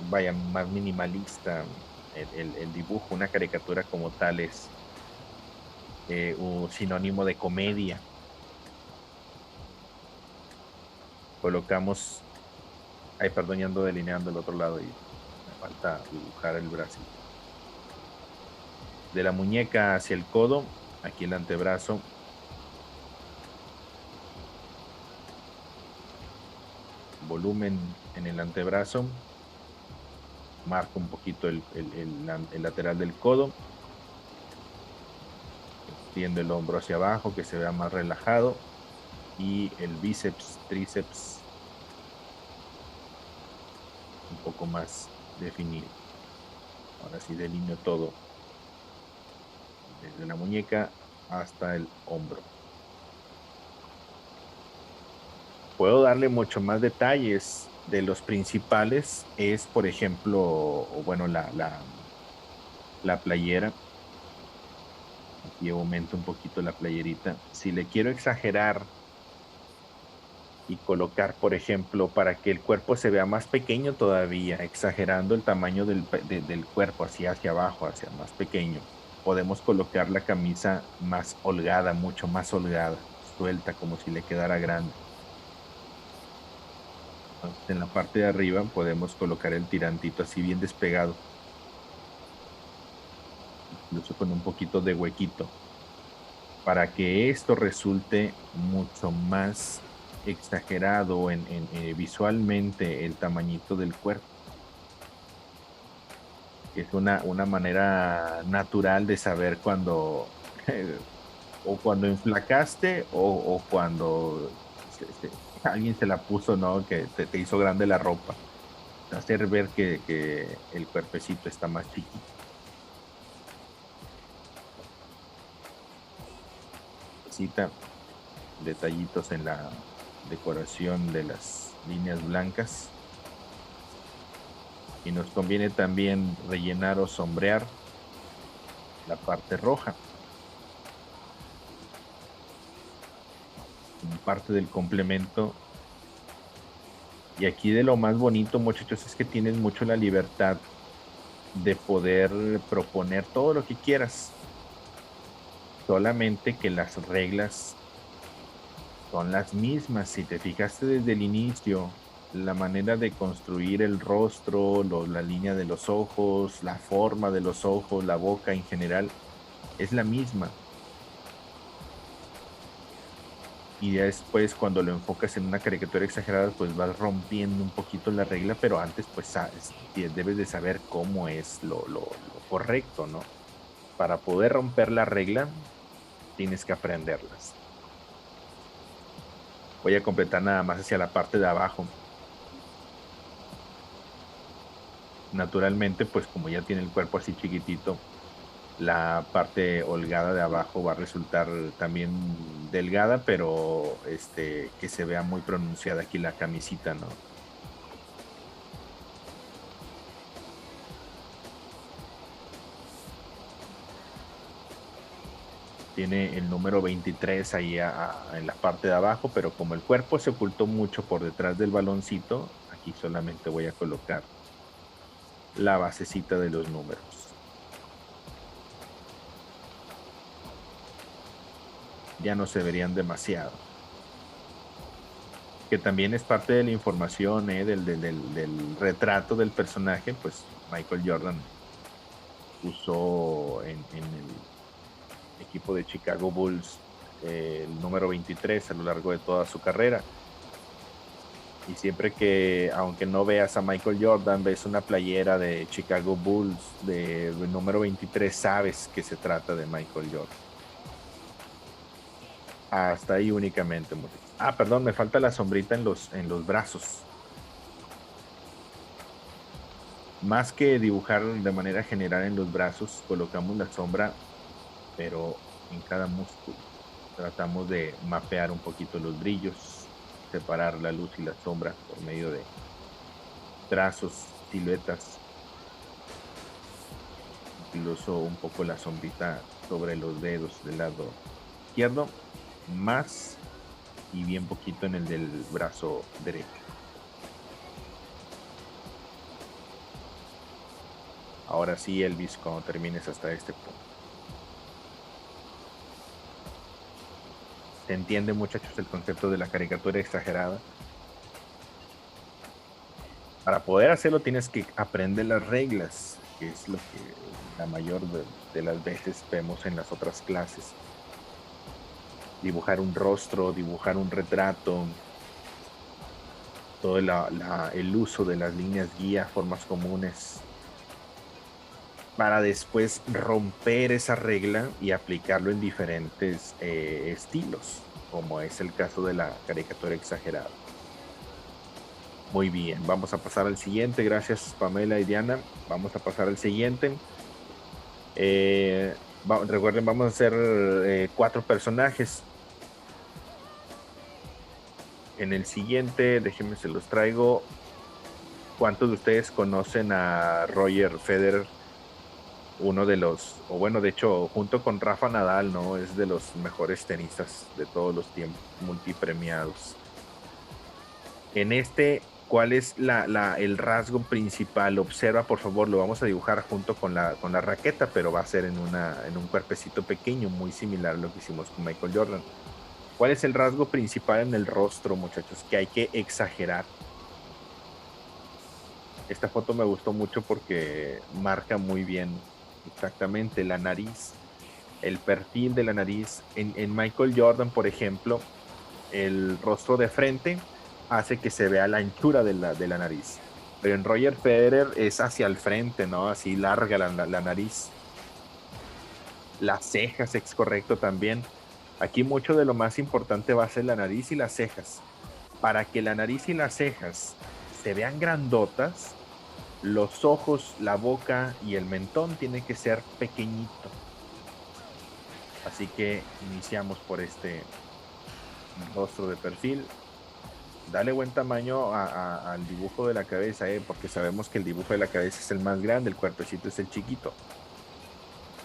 vaya, más minimalista el dibujo. Una caricatura como tal es un sinónimo de comedia. Colocamos, ay, perdón, ya ando delineando el otro lado y me falta dibujar el bracito. De la muñeca hacia el codo, aquí el antebrazo. Volumen en el antebrazo. Marco un poquito el lateral del codo. Extiendo el hombro hacia abajo, que se vea más relajado. Y el bíceps, tríceps, un poco más definido. Ahora sí delineo todo, desde la muñeca hasta el hombro. Puedo darle mucho más detalles. De los principales es, por ejemplo, bueno, la playera. y aumento un poquito la playerita. Si le quiero exagerar y colocar, por ejemplo, para que el cuerpo se vea más pequeño todavía, exagerando el tamaño del cuerpo hacia abajo, hacia más pequeño, podemos colocar la camisa más holgada, mucho más holgada, suelta, como si le quedara grande. Entonces, en la parte de arriba podemos colocar el tirantito así bien despegado, incluso con un poquito de huequito, para que esto resulte mucho más exagerado visualmente el tamañito del cuerpo, que es una manera natural de saber cuando o cuando inflacaste o cuando alguien se la puso, ¿no? Que te hizo grande la ropa, hacer ver que el cuerpecito está más chiquito. Cita detallitos en la decoración de las líneas blancas, y nos conviene también rellenar o sombrear la parte roja como parte del complemento. Y aquí de lo más bonito, muchachos, es que tienes mucho la libertad de poder proponer todo lo que quieras, solamente que las reglas son las mismas. Si te fijaste desde el inicio, la manera de construir el rostro, la línea de los ojos, la forma de los ojos, la boca en general, es la misma. Y ya después, cuando lo enfocas en una caricatura exagerada, pues vas rompiendo un poquito la regla, pero antes, pues debes de saber cómo es lo correcto, ¿no? Para poder romper la regla, tienes que aprenderlas. Voy a completar nada más hacia la parte de abajo. Naturalmente, pues como ya tiene el cuerpo así chiquitito, la parte holgada de abajo va a resultar también delgada, pero que se vea muy pronunciada aquí la camisita, ¿no? Tiene el número 23 ahí en la parte de abajo, pero como el cuerpo se ocultó mucho por detrás del baloncito, aquí solamente voy a colocar la basecita de los números. Ya no se verían demasiado. Que también es parte de la información, del retrato del personaje, pues Michael Jordan usó en el equipo de Chicago Bulls el número 23 a lo largo de toda su carrera. Y siempre que, aunque no veas a Michael Jordan, ves una playera de Chicago Bulls de número 23, sabes que se trata de Michael Jordan. Hasta ahí únicamente, muchachos. Ah, perdón, me falta la sombrita en los brazos. Más que dibujar de manera general en los brazos, colocamos la sombra, pero en cada músculo. Tratamos de mapear un poquito los brillos, separar la luz y la sombra por medio de trazos, siluetas, incluso un poco la sombrita sobre los dedos del lado izquierdo, más y bien poquito en el del brazo derecho. Ahora sí, Elvis, cuando termines hasta este punto. ¿Se entiende, muchachos, el concepto de la caricatura exagerada? Para poder hacerlo tienes que aprender las reglas, que es lo que la mayor de las veces vemos en las otras clases. Dibujar un rostro, dibujar un retrato, todo el uso de las líneas guía, formas comunes, para después romper esa regla y aplicarlo en diferentes estilos, como es el caso de la caricatura exagerada. Muy bien, vamos a pasar al siguiente. Gracias, Pamela y Diana. Vamos a pasar al siguiente. Recuerden, vamos a hacer 4 personajes. En el siguiente, déjenme se los traigo. ¿Cuántos de ustedes conocen a Roger Federer? uno de los, o bueno, de hecho, junto con Rafa Nadal, ¿no? Es de los mejores tenistas de todos los tiempos, multipremiados. En este, ¿cuál es el rasgo principal? Observa, por favor, lo vamos a dibujar junto con la raqueta, pero va a ser en un cuerpecito pequeño, muy similar a lo que hicimos con Michael Jordan. ¿Cuál es el rasgo principal en el rostro, muchachos? Que hay que exagerar. Esta foto me gustó mucho porque marca muy bien exactamente la nariz, el perfil de la nariz. En Michael Jordan, por ejemplo, el rostro de frente hace que se vea la anchura de la nariz. Pero en Roger Federer es hacia el frente, ¿no? Así larga la nariz. Las cejas es correcto también. Aquí mucho de lo más importante va a ser la nariz y las cejas. Para que la nariz y las cejas se vean grandotas, los ojos, la boca y el mentón tienen que ser pequeñito. Así que iniciamos por este rostro de perfil. Dale buen tamaño al dibujo de la cabeza, porque sabemos que el dibujo de la cabeza es el más grande, el cuerpecito es el chiquito.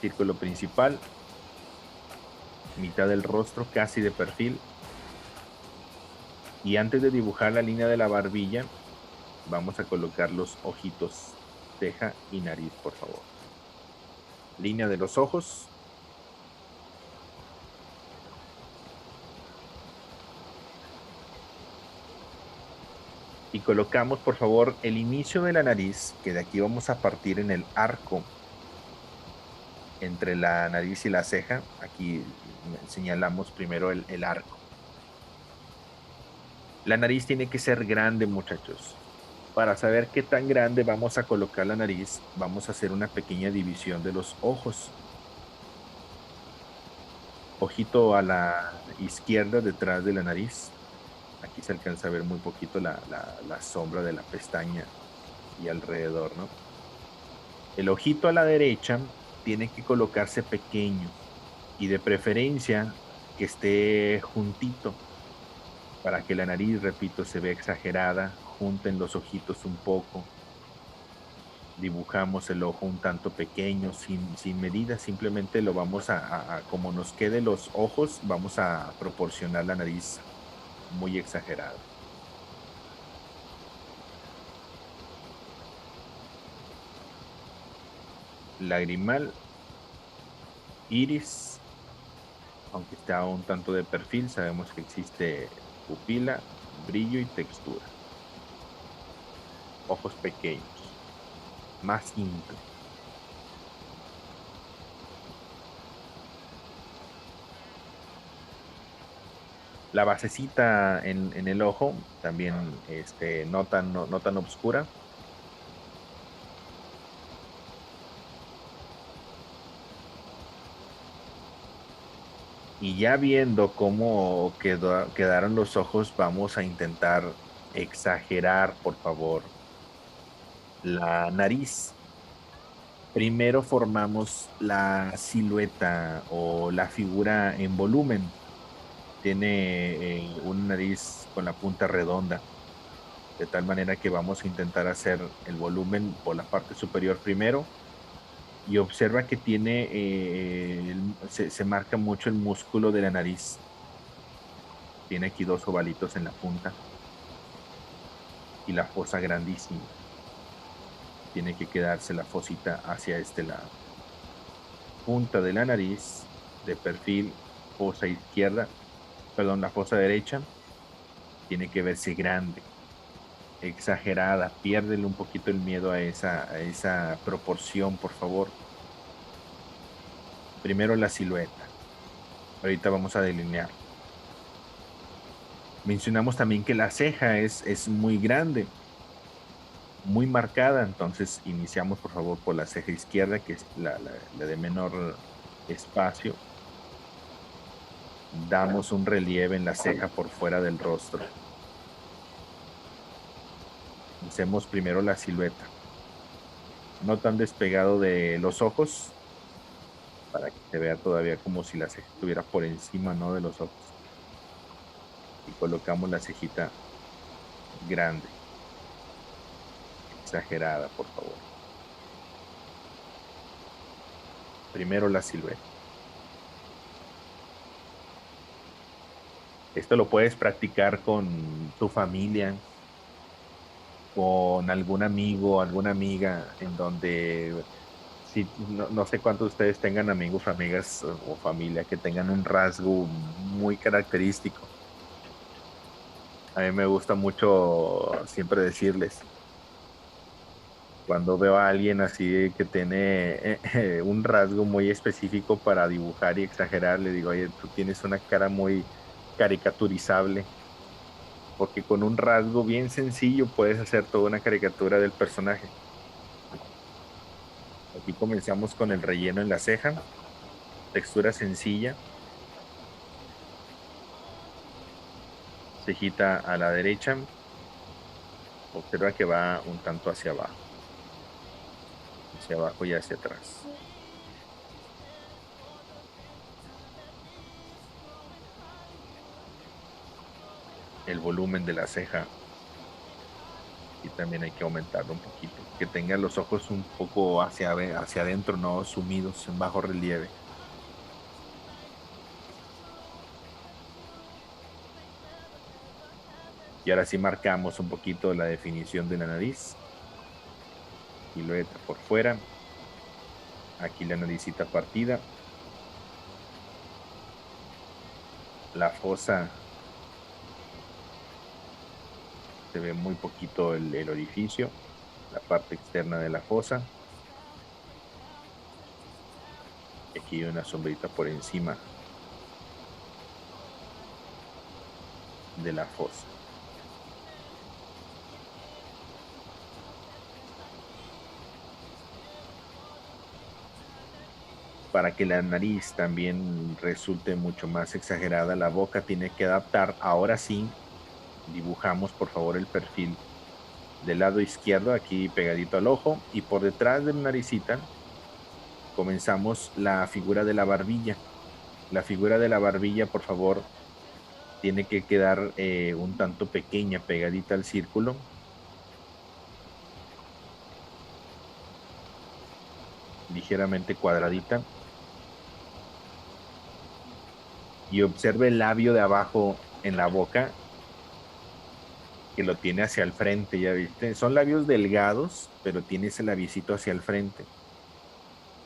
Círculo principal, mitad del rostro casi de perfil. Y antes de dibujar la línea de la barbilla, vamos a colocar los ojitos, ceja y nariz, por favor. Línea de los ojos. Y colocamos, por favor, el inicio de la nariz, que de aquí vamos a partir en el arco entre la nariz y la ceja. Aquí señalamos primero el arco. La nariz tiene que ser grande, muchachos. Para saber qué tan grande vamos a colocar la nariz, vamos a hacer una pequeña división de los ojos. Ojito a la izquierda detrás de la nariz. Aquí se alcanza a ver muy poquito la sombra de la pestaña y alrededor, ¿no? El ojito a la derecha tiene que colocarse pequeño y de preferencia que esté juntito para que la nariz, repito, se vea exagerada. Junten los ojitos un poco. Dibujamos el ojo un tanto pequeño, sin medida, simplemente lo vamos como nos quede los ojos, vamos a proporcionar la nariz muy exagerada. Lagrimal, iris, aunque está un tanto de perfil, sabemos que existe pupila, brillo y textura. Ojos pequeños, más simple. La basecita en el ojo, también no tan oscura. Y ya viendo cómo quedaron los ojos, vamos a intentar exagerar, por favor, la nariz. Primero formamos la silueta o la figura en volumen. Tiene una nariz con la punta redonda, de tal manera que vamos a intentar hacer el volumen por la parte superior primero. Y observa que tiene, se marca mucho el músculo de la nariz. Tiene aquí dos ovalitos en la punta y la fosa grandísima. Tiene que quedarse la fosita hacia este lado. Punta de la nariz, de perfil, fosa izquierda, perdón, la fosa derecha, tiene que verse grande, exagerada. Piérdele un poquito el miedo a esa proporción, por favor. Primero la silueta. Ahorita vamos a delinear. Mencionamos también que la ceja es muy grande, muy marcada, entonces iniciamos por favor por la ceja izquierda, que es la de menor espacio. Damos un relieve en la ceja por fuera del rostro. Hacemos primero la silueta, no tan despegado de los ojos, para que se vea todavía como si la ceja estuviera por encima, ¿no?, de los ojos. Y colocamos la cejita grande, exagerada, por favor. primero la silueta. Esto lo puedes practicar con tu familia, con algún amigo, alguna amiga, en donde si no sé cuántos de ustedes tengan amigos, amigas o familia que tengan un rasgo muy característico. A mí me gusta mucho siempre decirles, cuando veo a alguien así que tiene un rasgo muy específico para dibujar y exagerar, le digo, oye, tú tienes una cara muy caricaturizable, porque con un rasgo bien sencillo puedes hacer toda una caricatura del personaje. Aquí comenzamos con el relleno en la ceja, textura sencilla, cejita a la derecha, observa que va un tanto hacia abajo y hacia atrás. El volumen de la ceja y también hay que aumentarlo un poquito, que tenga los ojos un poco hacia adentro, no sumidos en bajo relieve. Y ahora sí marcamos un poquito la definición de la nariz, silueta por fuera, aquí la naricita partida, la fosa, se ve muy poquito el orificio, la parte externa de la fosa, y aquí hay una sombrita por encima de la fosa. Para que la nariz también resulte mucho más exagerada, la boca tiene que adaptar. Ahora sí, dibujamos por favor el perfil del lado izquierdo, aquí pegadito al ojo, y por detrás de la naricita comenzamos la figura de la barbilla. La figura de la barbilla, por favor, tiene que quedar un tanto pequeña, pegadita al círculo. Ligeramente cuadradita. Y observe el labio de abajo en la boca, que lo tiene hacia el frente, ya viste. Son labios delgados, pero tiene ese labiecito hacia el frente.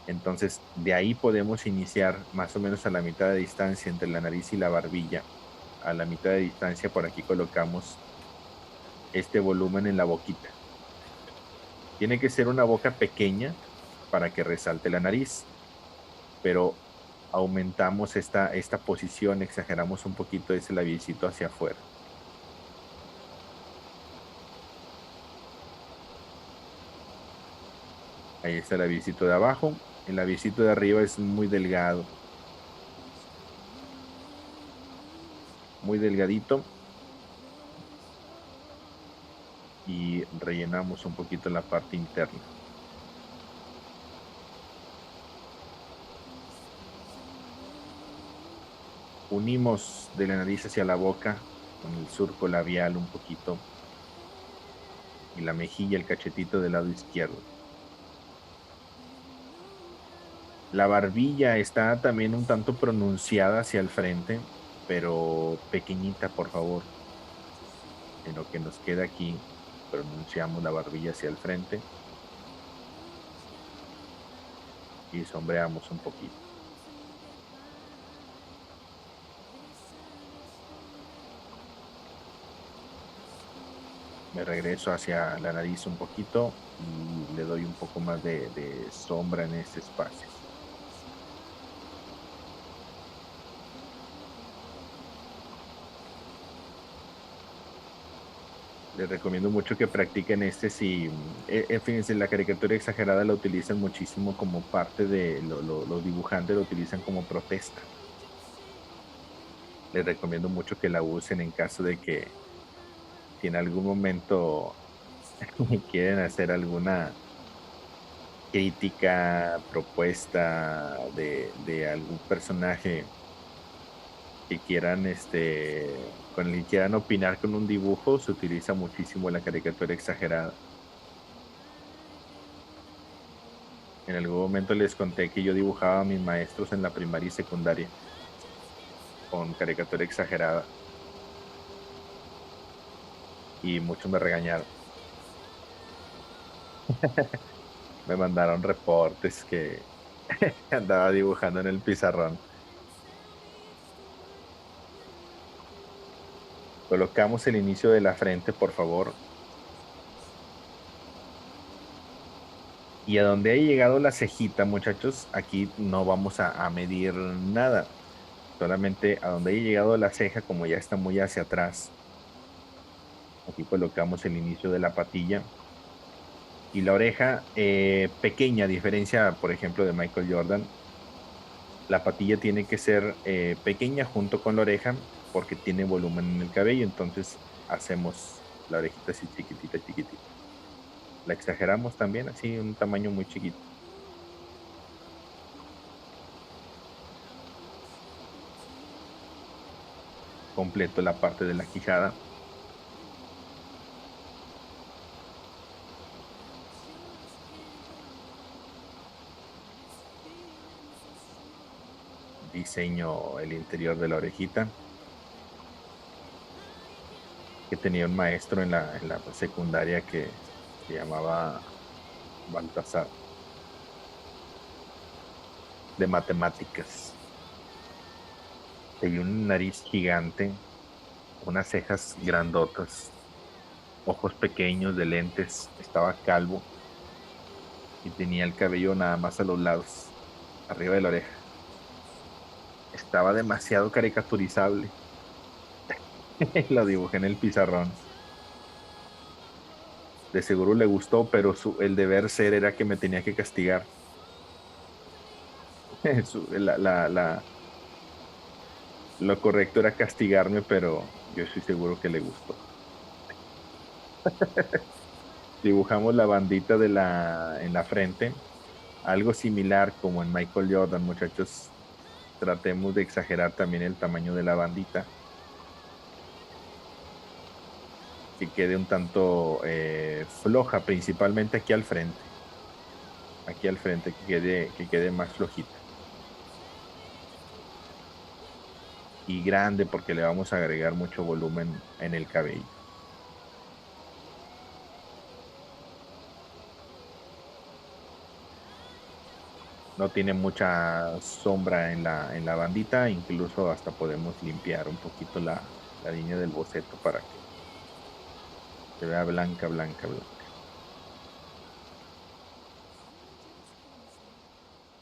Entonces, de ahí podemos iniciar más o menos a la mitad de distancia entre la nariz y la barbilla. A la mitad de distancia, por aquí colocamos este volumen en la boquita. Tiene que ser una boca pequeña para que resalte la nariz, pero aumentamos esta posición, exageramos un poquito ese labiecito hacia afuera. Ahí está el labiecito de abajo. El labiecito de arriba es muy delgado, muy delgadito. Y rellenamos un poquito la parte interna. Unimos de la nariz hacia la boca con el surco labial un poquito y la mejilla, el cachetito del lado izquierdo. La barbilla está también un tanto pronunciada hacia el frente, pero pequeñita, por favor. En lo que nos queda aquí, pronunciamos la barbilla hacia el frente y sombreamos un poquito. Me regreso hacia la nariz un poquito y le doy un poco más de sombra en este espacio. Les recomiendo mucho que practiquen si, fíjense, la caricatura exagerada la utilizan muchísimo como parte de, los dibujantes lo utilizan como protesta. Les recomiendo mucho que la usen en caso de que si en algún momento quieren hacer alguna crítica, propuesta de algún personaje que quieran, con el que quieran opinar con un dibujo, se utiliza muchísimo la caricatura exagerada. En algún momento les conté que yo dibujaba a mis maestros en la primaria y secundaria con caricatura exagerada y muchos me regañaron. Me mandaron reportes que andaba dibujando en el pizarrón. Colocamos el inicio de la frente, por favor. Y a donde haya llegado la cejita, muchachos, aquí no vamos a medir nada. Solamente a donde haya llegado la ceja, como ya está muy hacia atrás, aquí colocamos el inicio de la patilla. Y la oreja pequeña, a diferencia, por ejemplo, de Michael Jordan, la patilla tiene que ser pequeña junto con la oreja porque tiene volumen en el cabello. Entonces hacemos la orejita así chiquitita, chiquitita. La exageramos también, así un tamaño muy chiquito. Completo la parte de la quijada. Diseño el interior de la orejita, que tenía un maestro en la secundaria que se llamaba Baltasar, de matemáticas. Tenía una nariz gigante, unas cejas grandotas, ojos pequeños de lentes, estaba calvo y tenía el cabello nada más a los lados, arriba de la oreja. Estaba demasiado caricaturizable. Lo dibujé en el pizarrón. De seguro le gustó, pero el deber ser era que me tenía que castigar. Lo correcto era castigarme, pero yo estoy seguro que le gustó. Dibujamos la bandita en la frente, algo similar como en Michael Jordan, muchachos. Tratemos de exagerar también el tamaño de la bandita, que quede un tanto floja, principalmente aquí al frente, que quede más flojita y grande porque le vamos a agregar mucho volumen en el cabello. No tiene mucha sombra en la bandita, incluso hasta podemos limpiar un poquito la línea del boceto para que se vea blanca, blanca, blanca.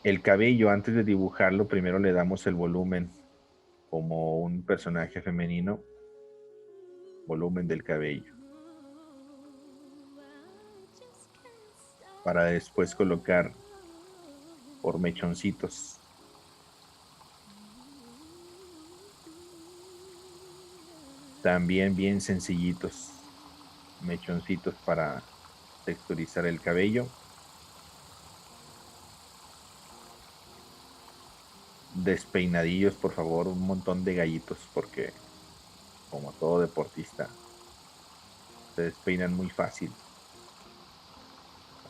El cabello, antes de dibujarlo, primero le damos el volumen como un personaje femenino, volumen del cabello, para después colocar por mechoncitos, también bien sencillitos, mechoncitos para texturizar el cabello. Despeinadillos, por favor, un montón de gallitos, porque como todo deportista, se despeinan muy fácil,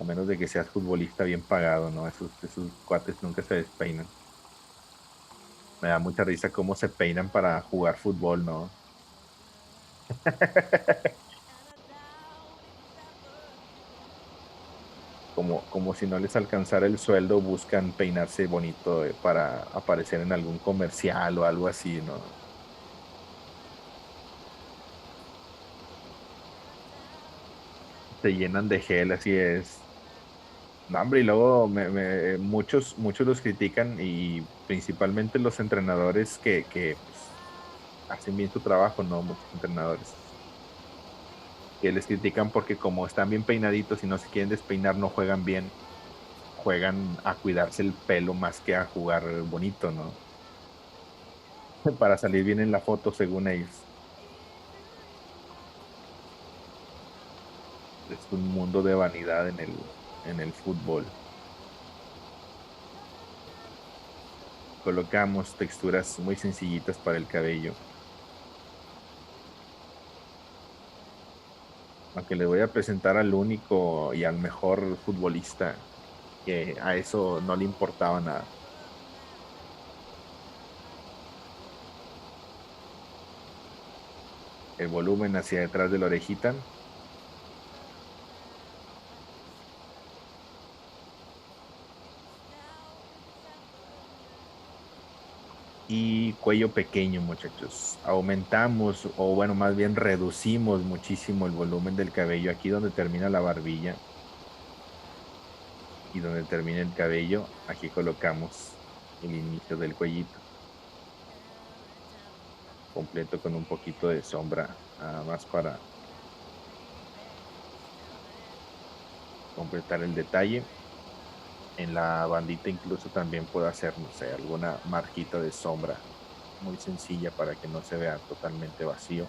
a menos de que seas futbolista bien pagado, ¿no? Esos cuates nunca se despeinan. Me da mucha risa cómo se peinan para jugar fútbol, ¿no? Como si no les alcanzara el sueldo, buscan peinarse bonito para aparecer en algún comercial o algo así, ¿no? Se llenan de gel, así es. No, hombre, y luego muchos los critican y principalmente los entrenadores que pues, hacen bien su trabajo, ¿no? Muchos entrenadores que les critican porque como están bien peinaditos y no se quieren despeinar, no juegan bien, juegan a cuidarse el pelo más que a jugar bonito, ¿no? Para salir bien en la foto, según ellos. Es un mundo de vanidad en el fútbol. Colocamos texturas muy sencillitas para el cabello. Aunque le voy a presentar al único y al mejor futbolista que a eso no le importaba nada. El volumen hacia detrás de la orejita. Y cuello pequeño, muchachos. Aumentamos, o bueno, más bien reducimos muchísimo el volumen del cabello aquí donde termina la barbilla y donde termina el cabello. Aquí colocamos el inicio del cuellito, completo con un poquito de sombra, nada más para completar el detalle. En la bandita incluso también puedo hacer, no sé, alguna marquita de sombra muy sencilla para que no se vea totalmente vacío.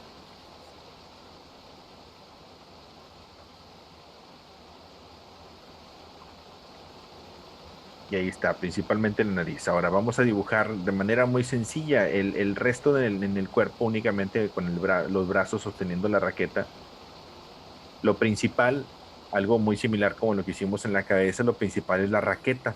Y ahí está, principalmente la nariz. Ahora vamos a dibujar de manera muy sencilla el resto en el cuerpo únicamente con los brazos sosteniendo la raqueta. Lo principal, algo muy similar como lo que hicimos en la cabeza, lo principal es la raqueta.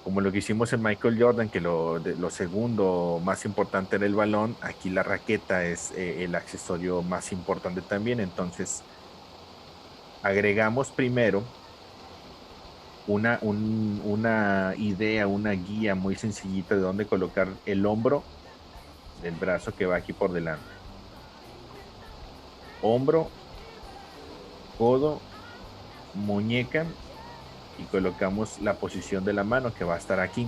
Como lo que hicimos en Michael Jordan, que lo segundo más importante era el balón, aquí la raqueta es el accesorio más importante también. Entonces, agregamos primero una idea, una guía muy sencillita de dónde colocar el hombro del brazo que va aquí por delante. Hombro, codo, muñeca y colocamos la posición de la mano que va a estar aquí.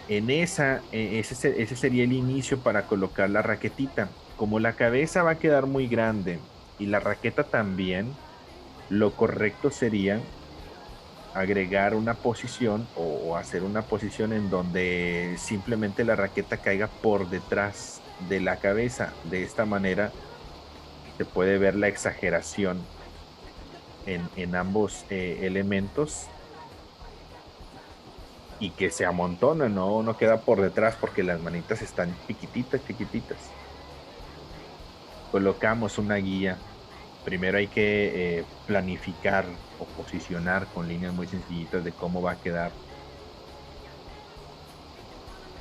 Ese sería el inicio para colocar la raquetita. Como la cabeza va a quedar muy grande y la raqueta también, lo correcto sería agregar una posición o hacer una posición en donde simplemente la raqueta caiga por detrás de la cabeza. De esta manera se puede ver la exageración en ambos elementos y que se amontona, no queda por detrás porque las manitas están chiquititas, chiquititas. Colocamos una guía. Primero hay que planificar o posicionar con líneas muy sencillitas de cómo va a quedar.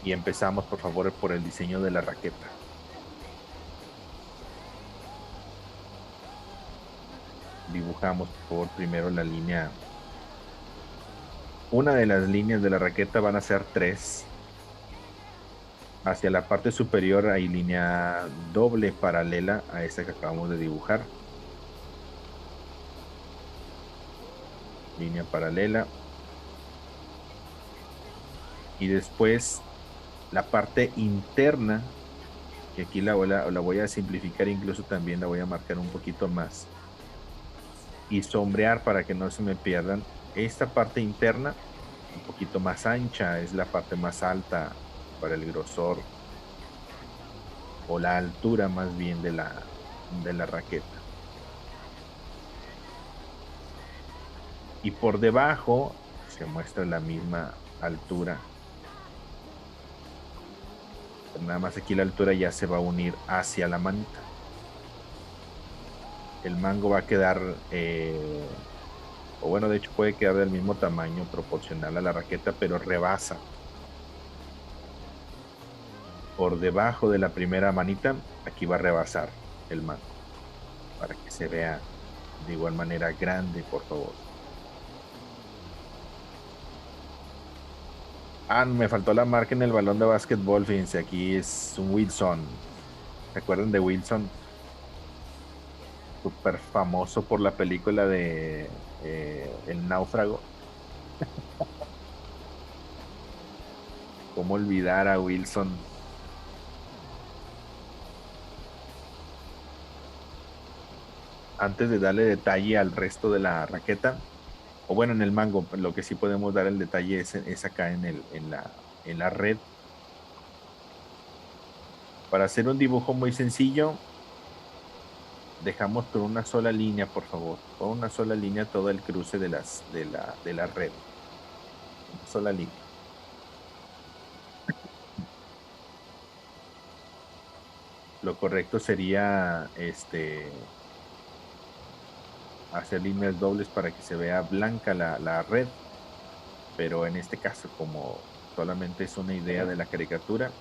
Y empezamos, por favor, por el diseño de la raqueta. Dibujamos, por favor, primero la línea. Una de las líneas de la raqueta van a ser tres. Hacia la parte superior hay línea doble paralela a esta que acabamos de dibujar. Línea paralela. Y después la parte interna, que aquí la voy a simplificar, incluso también la voy a marcar un poquito más. Y sombrear para que no se me pierdan. Esta parte interna, un poquito más ancha, es la parte más alta para el grosor o la altura más bien de la raqueta. Y por debajo se muestra la misma altura. Pero nada más aquí la altura ya se va a unir hacia la manita. El mango va a quedar, o bueno, de hecho puede quedar del mismo tamaño proporcional a la raqueta, pero rebasa. Por debajo de la primera manita, aquí va a rebasar el mango, para que se vea de igual manera grande, por favor. Ah, me faltó la marca en el balón de básquetbol, fíjense, aquí es un Wilson. ¿Se acuerdan de Wilson? Súper famoso por la película de El Náufrago. ¿Cómo olvidar a Wilson? Antes de darle detalle al resto de la raqueta, o bueno, en el mango, lo que sí podemos dar el detalle es acá en la red. Para hacer un dibujo muy sencillo, dejamos con una sola línea, por favor, con una sola línea todo el cruce de la red. Una sola línea. Lo correcto sería hacer líneas dobles para que se vea blanca la red, pero en este caso, como solamente es una idea de la caricatura,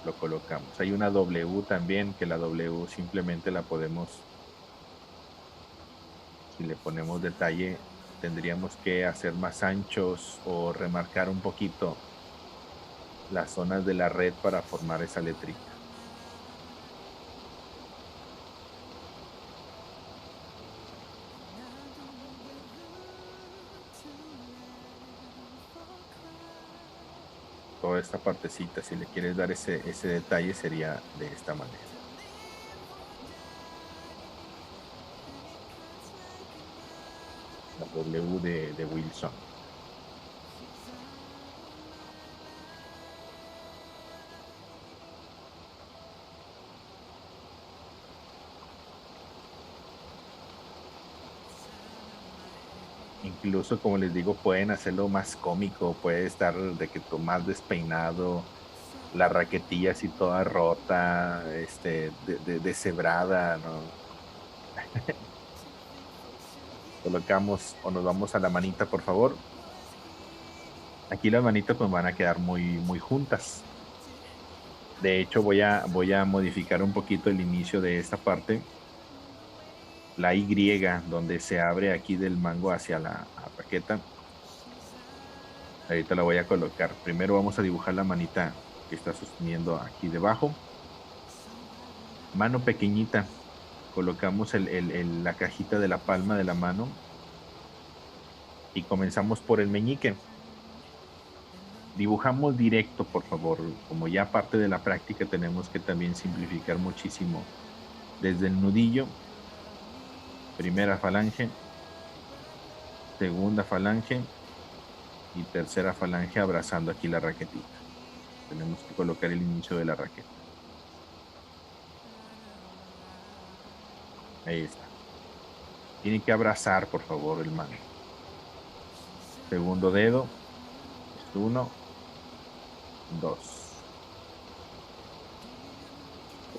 lo colocamos. Hay una W también, que la W simplemente la podemos, si le ponemos detalle, tendríamos que hacer más anchos o remarcar un poquito las zonas de la red para formar esa letrita. Toda esta partecita, si le quieres dar ese detalle, sería de esta manera. La W de Wilson. Incluso, como les digo, pueden hacerlo más cómico, puede estar de que más despeinado, la raquetilla así toda rota, deshebrada, ¿no? Colocamos o nos vamos a la manita, por favor. Aquí las manitas pues van a quedar muy juntas. De hecho, voy a modificar un poquito el inicio de esta parte. La Y, donde se abre aquí del mango hacia la raqueta. Ahorita la voy a colocar. Primero vamos a dibujar la manita que está sosteniendo aquí debajo. Mano pequeñita. Colocamos la cajita de la palma de la mano. Y comenzamos por el meñique. Dibujamos directo, por favor. Como ya parte de la práctica, tenemos que también simplificar muchísimo. Desde el nudillo, primera falange, segunda falange y tercera falange abrazando aquí la raquetita. Tenemos que colocar el inicio de la raqueta. Ahí está. Tiene que abrazar, por favor, el mango. Segundo dedo. 1, 2.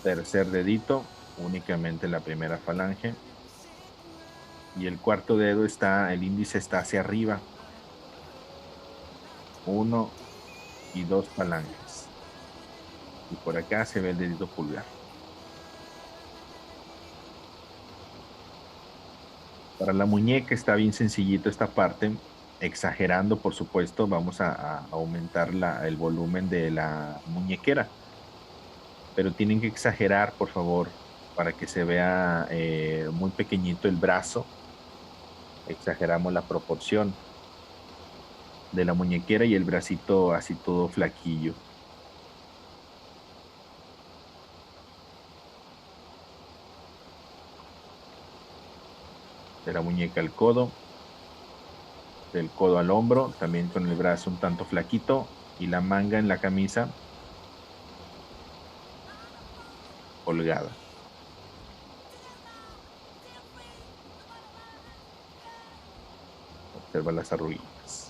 Tercer dedito, únicamente la primera falange. Y el cuarto dedo el índice está hacia arriba. 1 y 2 falanges. Y por acá se ve el dedito pulgar. Para la muñeca está bien sencillito esta parte. Exagerando, por supuesto, vamos a aumentar el volumen de la muñequera. Pero tienen que exagerar, por favor, para que se vea muy pequeñito el brazo. Exageramos la proporción de la muñequera y el bracito así todo flaquillo. De la muñeca al codo, del codo al hombro, también con el brazo un tanto flaquito, y la manga en la camisa colgada. Observa las arruguitas.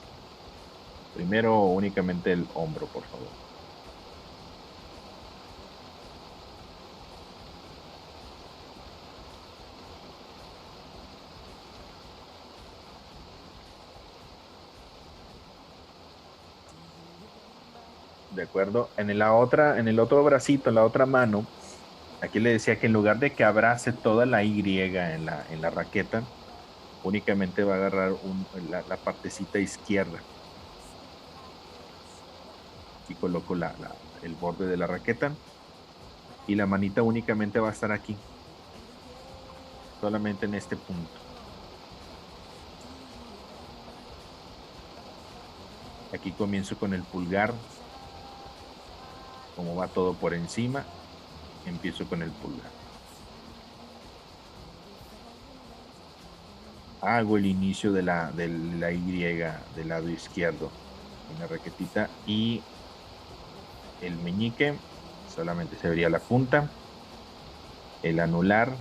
Primero únicamente el hombro, por favor. De acuerdo. En el otro bracito, en la otra mano, aquí le decía que en lugar de que abrace toda la Y en la raqueta, únicamente va a agarrar la partecita izquierda. Aquí coloco el borde de la raqueta y la manita únicamente va a estar aquí, solamente en este punto. Aquí comienzo con el pulgar. Como va todo por encima, empiezo con el pulgar. Hago el inicio de la Y del lado izquierdo en la raquetita y el meñique, solamente se vería la punta. El anular,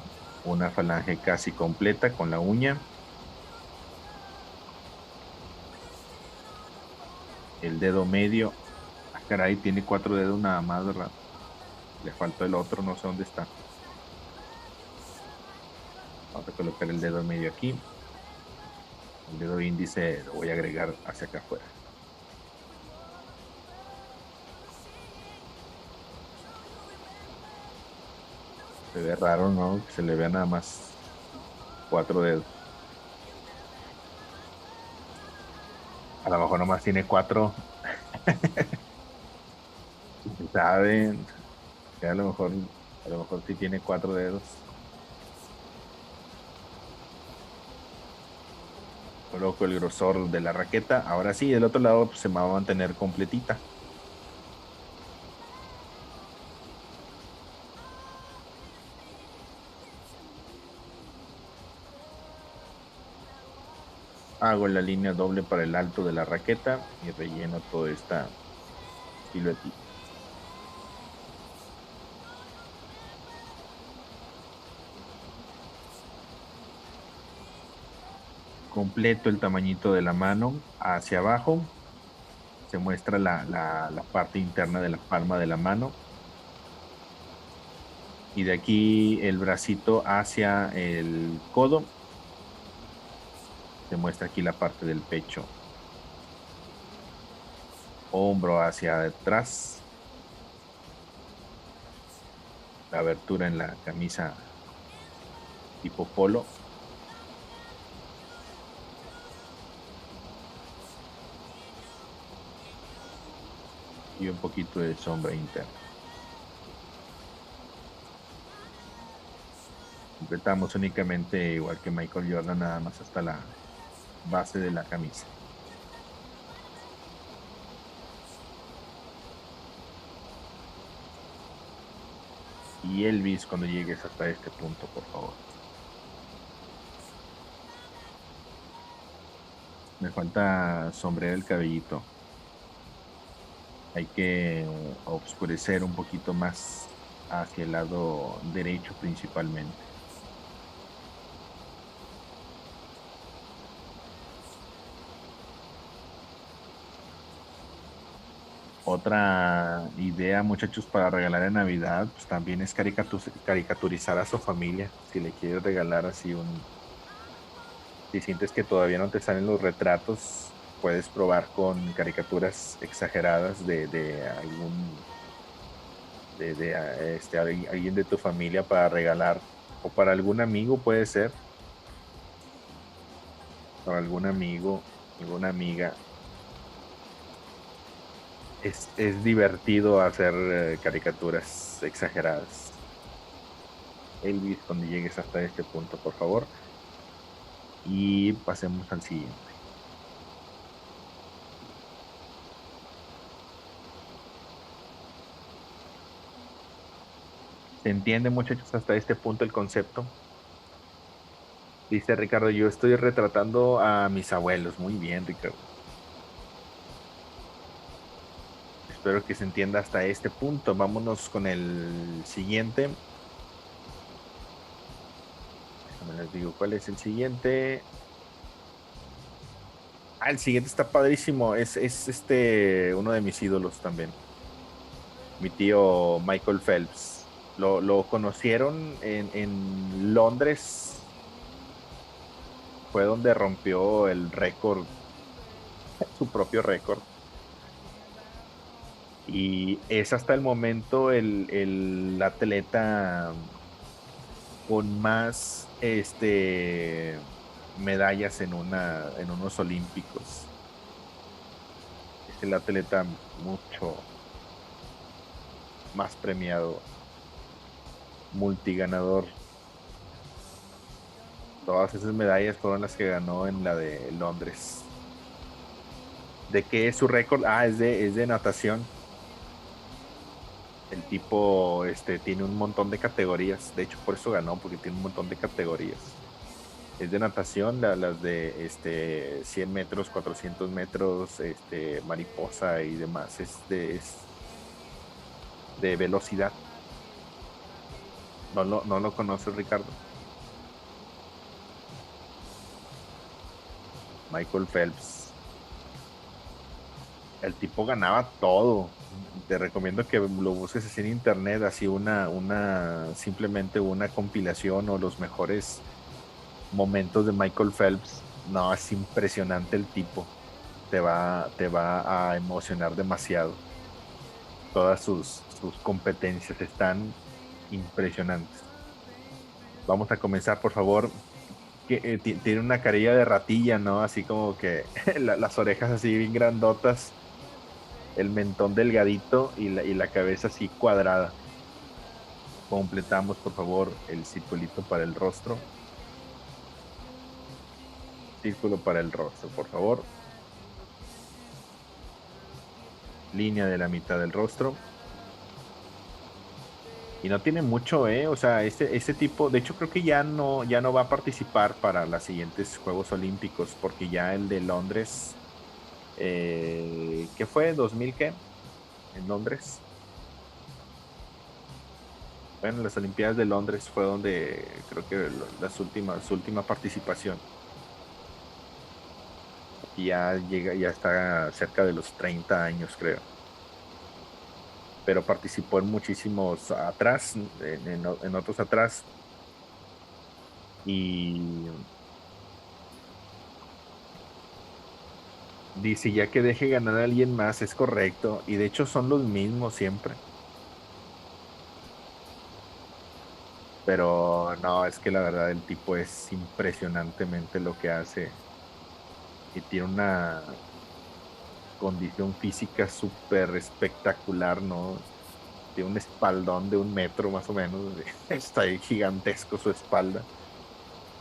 una falange casi completa con la uña. El dedo medio, caray, tiene 4 dedos nada más, ¿verdad? Le faltó el otro, no sé dónde está. Vamos a colocar el dedo medio aquí. El dedo índice lo voy a agregar hacia acá afuera. Se ve raro, ¿no? Que se le vea nada más 4 dedos. A lo mejor nomás tiene 4. ¿Saben? Que a lo mejor sí tiene 4 dedos. Coloco el grosor de la raqueta. Ahora sí, del otro lado pues, se me va a mantener completita. Hago la línea doble para el alto de la raqueta y relleno toda esta siluetita. Completo el tamañito de la mano hacia abajo. Se muestra la parte interna de la palma de la mano. Y de aquí el bracito hacia el codo. Se muestra aquí la parte del pecho. Hombro hacia atrás. La abertura en la camisa tipo polo. Y un poquito de sombra interna. Completamos únicamente igual que Michael Jordan, nada más hasta la base de la camisa. Y Elvis cuando llegues hasta este punto, por favor. Me falta sombrear el cabellito. Hay que oscurecer un poquito más hacia el lado derecho principalmente. Otra idea, muchachos, para regalar en Navidad, pues también es caricaturizar a su familia. Si le quieres regalar así si sientes que todavía no te salen los retratos, puedes probar con caricaturas exageradas de alguien de tu familia para regalar, o para algún amigo puede ser, para algún amigo, alguna amiga. Es divertido hacer caricaturas exageradas. Elvis, cuando llegues hasta este punto, por favor. Y pasemos al siguiente. ¿Se entiende, muchachos, hasta este punto el concepto? Dice Ricardo, yo estoy retratando a mis abuelos. Muy bien, Ricardo. Espero que se entienda hasta este punto. Vámonos con el siguiente. Déjame les digo cuál es el siguiente. El siguiente está padrísimo. Es uno de mis ídolos también. Mi tío Michael Phelps. Lo conocieron en Londres. Fue donde rompió el récord, su propio récord. Y es hasta el momento el atleta con más medallas en unos olímpicos. Es el atleta mucho más premiado, multiganador. Todas esas medallas fueron las que ganó en la de Londres. ¿De qué es su récord? Es de natación. El tipo tiene un montón de categorías. De hecho, por eso ganó, porque tiene un montón de categorías. Es de natación, las de 100 metros, 400 metros, mariposa y demás. Es de velocidad. ¿No lo conoces, Ricardo? Michael Phelps. El tipo ganaba todo. Te recomiendo que lo busques así en internet, así simplemente una compilación o los mejores momentos de Michael Phelps. No, es impresionante el tipo. Te va a emocionar demasiado. Todas sus competencias están impresionantes. Vamos a comenzar, por favor. Que, tiene una carilla de ratilla, ¿no? Así como que las orejas así bien grandotas, el mentón delgadito y la cabeza así cuadrada. Completamos, por favor, el circulito para el rostro. Círculo para el rostro, por favor. Línea de la mitad del rostro. Y no tiene mucho, ¿eh? O sea, este tipo, de hecho creo que ya no va a participar para los siguientes Juegos Olímpicos, porque ya el de Londres, ¿qué fue? ¿2000 qué? En Londres. Bueno, las Olimpiadas de Londres fue donde creo que su última participación. Y ya llega, ya está cerca de los 30 años, creo. Pero participó en muchísimos atrás, en otros atrás. Y dice, ya que deje ganar a alguien más, es correcto. Y de hecho son los mismos siempre. Pero no, es que la verdad el tipo es impresionantemente lo que hace. Y tiene una condición física súper espectacular, ¿no? Tiene un espaldón de 1 metro más o menos. Está ahí gigantesco su espalda.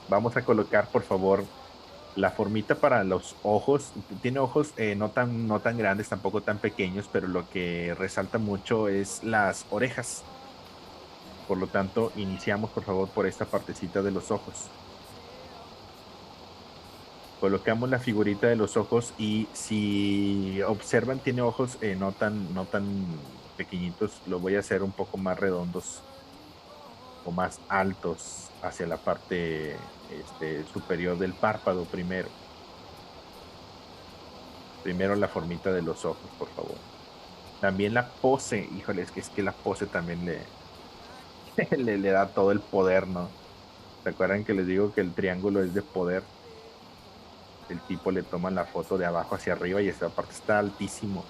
Vamos a colocar, por favor, la formita para los ojos. Tiene ojos no tan grandes, tampoco tan pequeños, pero lo que resalta mucho es las orejas. Por lo tanto, iniciamos, por favor, por esta partecita de los ojos. Colocamos la figurita de los ojos y si observan, tiene ojos no tan pequeñitos. Lo voy a hacer un poco más redondos o más altos hacia la parte superior del párpado primero. Primero la formita de los ojos, por favor. También la pose, híjole, es que la pose también le da todo el poder, ¿no? ¿Se acuerdan que les digo que el triángulo es de poder? El tipo le toma la foto de abajo hacia arriba y esta parte está altísimo.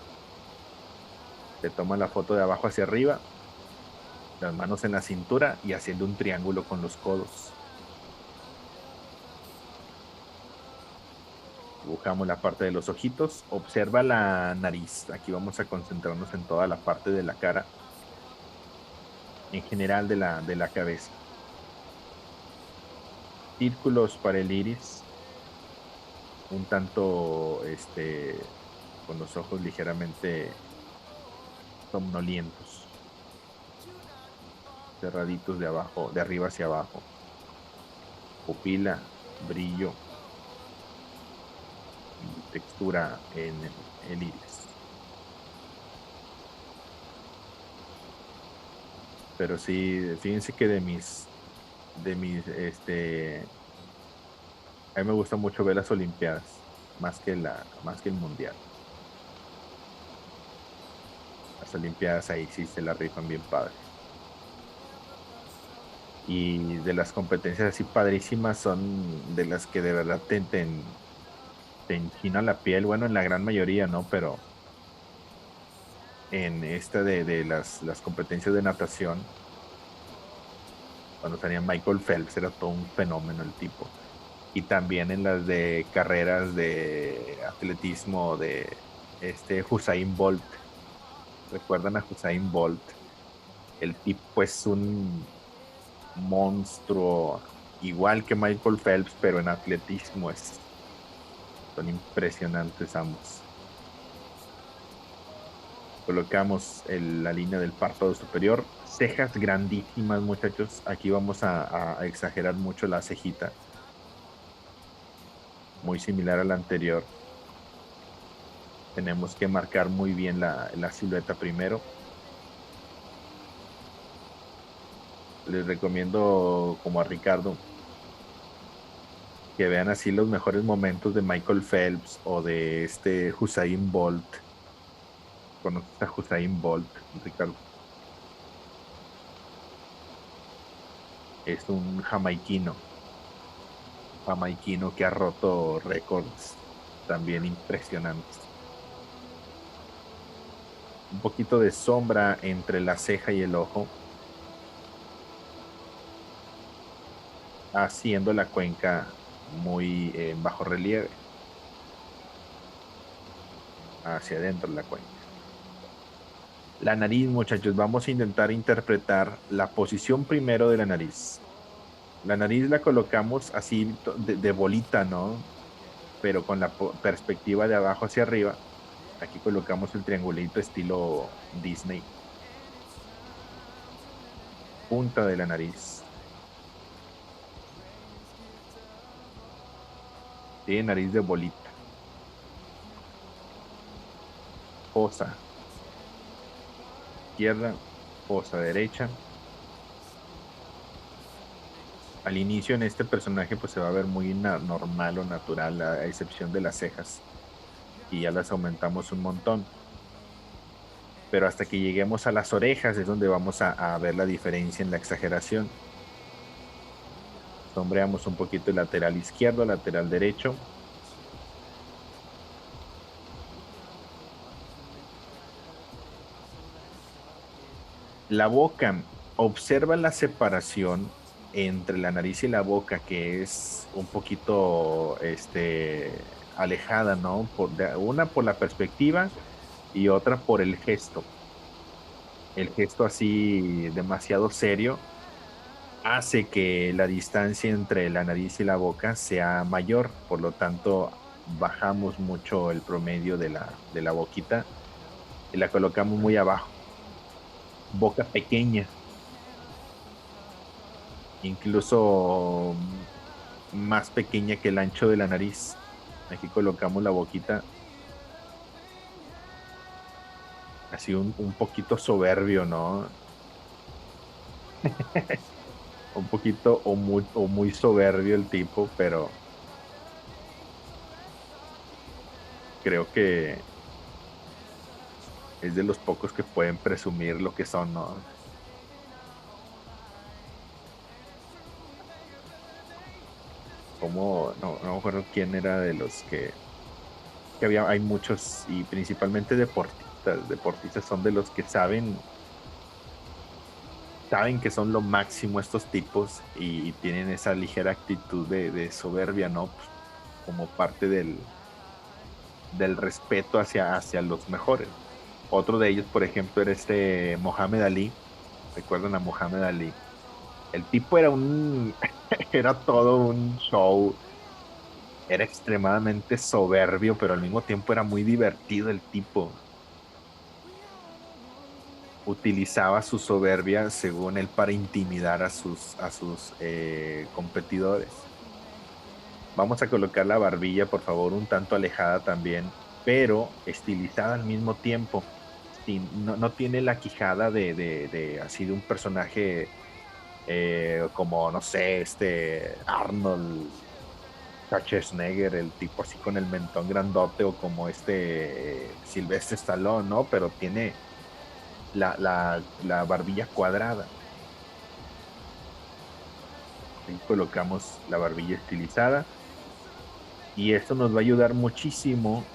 Le toma la foto de abajo hacia arriba, las manos en la cintura y haciendo un triángulo con los codos. Dibujamos la parte de los ojitos. Observa la nariz. Aquí vamos a concentrarnos en toda la parte de la cara, en general de la cabeza. Círculos para el iris, un tanto con los ojos ligeramente somnolientos, cerraditos de abajo, de arriba hacia abajo. Pupila, brillo y textura en el iris. Pero sí, fíjense que a mí me gusta mucho ver las Olimpiadas, más que el Mundial. Las Olimpiadas ahí sí se la rifan bien padre. Y de las competencias así padrísimas son de las que de verdad te enchina la piel, bueno, en la gran mayoría, ¿no? Pero en esta de las competencias de natación, cuando salía Michael Phelps, era todo un fenómeno el tipo. Y también en las de carreras de atletismo de Usain Bolt. ¿Recuerdan a Usain Bolt? El tipo es un monstruo, igual que Michael Phelps, pero en atletismo son impresionantes ambos. Colocamos la línea del párpado superior, cejas grandísimas, muchachos. Aquí vamos a exagerar mucho la cejita, muy similar a la anterior. Tenemos que marcar muy bien la silueta primero. Les recomiendo, como a Ricardo, que vean así los mejores momentos de Michael Phelps o de Usain Bolt. ¿Conoces a Usain Bolt, Ricardo? Es un jamaiquino. jamaiquino que ha roto récords también impresionantes. Un poquito de sombra entre la ceja y el ojo, haciendo la cuenca muy en bajo relieve, hacia adentro de la cuenca. La nariz, muchachos, vamos a intentar interpretar la posición primero de la nariz. La nariz la colocamos así de bolita, ¿no? Pero con la perspectiva de abajo hacia arriba. Aquí colocamos el triangulito estilo Disney. Punta de la nariz. Tiene nariz de bolita. Fosa izquierda, fosa derecha. Al inicio en este personaje pues se va a ver muy normal o natural, a excepción de las cejas. Y ya las aumentamos un montón. Pero hasta que lleguemos a las orejas es donde vamos a ver la diferencia en la exageración. Sombreamos un poquito el lateral izquierdo, lateral derecho. La boca, observa la separación entre la nariz y la boca, que es un poquito alejada, ¿no? Una por la perspectiva y otra por el gesto. El gesto así demasiado serio hace que la distancia entre la nariz y la boca sea mayor, por lo tanto bajamos mucho el promedio de la boquita y la colocamos muy abajo. Boca pequeña, incluso más pequeña que el ancho de la nariz. Aquí colocamos la boquita así un poquito soberbio, ¿no? Un poquito o muy soberbio el tipo, pero creo que es de los pocos que pueden presumir lo que son, ¿no? Como, no me acuerdo quién era de los que había, hay muchos y principalmente deportistas. Deportistas son de los que saben que son lo máximo estos tipos y tienen esa ligera actitud de soberbia, ¿no? Pues, como parte del respeto hacia los mejores. Otro de ellos, por ejemplo, era Mohamed Ali. ¿Recuerdan a Mohamed Ali? El tipo era era todo un show. Era extremadamente soberbio, pero al mismo tiempo era muy divertido el tipo. Utilizaba su soberbia, según él, para intimidar a sus competidores. Vamos a colocar la barbilla, por favor, un tanto alejada también, pero estilizada al mismo tiempo. No tiene la quijada de así de un personaje como, no sé, Arnold Schwarzenegger, el tipo así con el mentón grandote, o como Sylvester Stallone, ¿no? Pero tiene la barbilla cuadrada. Ahí colocamos la barbilla estilizada y esto nos va a ayudar muchísimo,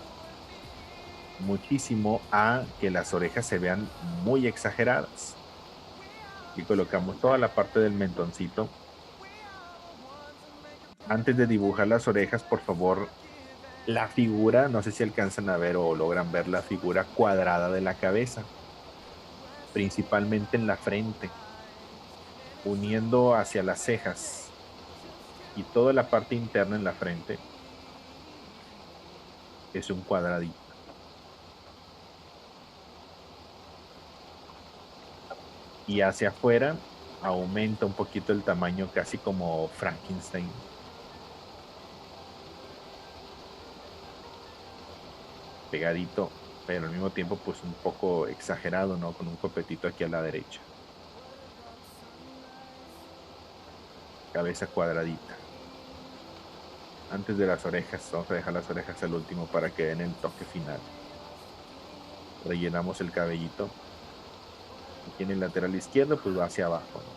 muchísimo a que las orejas se vean muy exageradas. Y colocamos toda la parte del mentoncito. Antes de dibujar las orejas, por favor, la figura, no sé si alcanzan a ver o logran ver la figura cuadrada de la cabeza, principalmente en la frente, uniendo hacia las cejas y toda la parte interna en la frente es un cuadradito. Y hacia afuera aumenta un poquito el tamaño, casi como Frankenstein. Pegadito, pero al mismo tiempo pues un poco exagerado, ¿no? Con un copetito aquí a la derecha. Cabeza cuadradita. Antes de las orejas, vamos a dejar las orejas al último para que den el toque final. Rellenamos el cabellito. Aquí en el lateral izquierdo pues va hacia abajo, ¿no?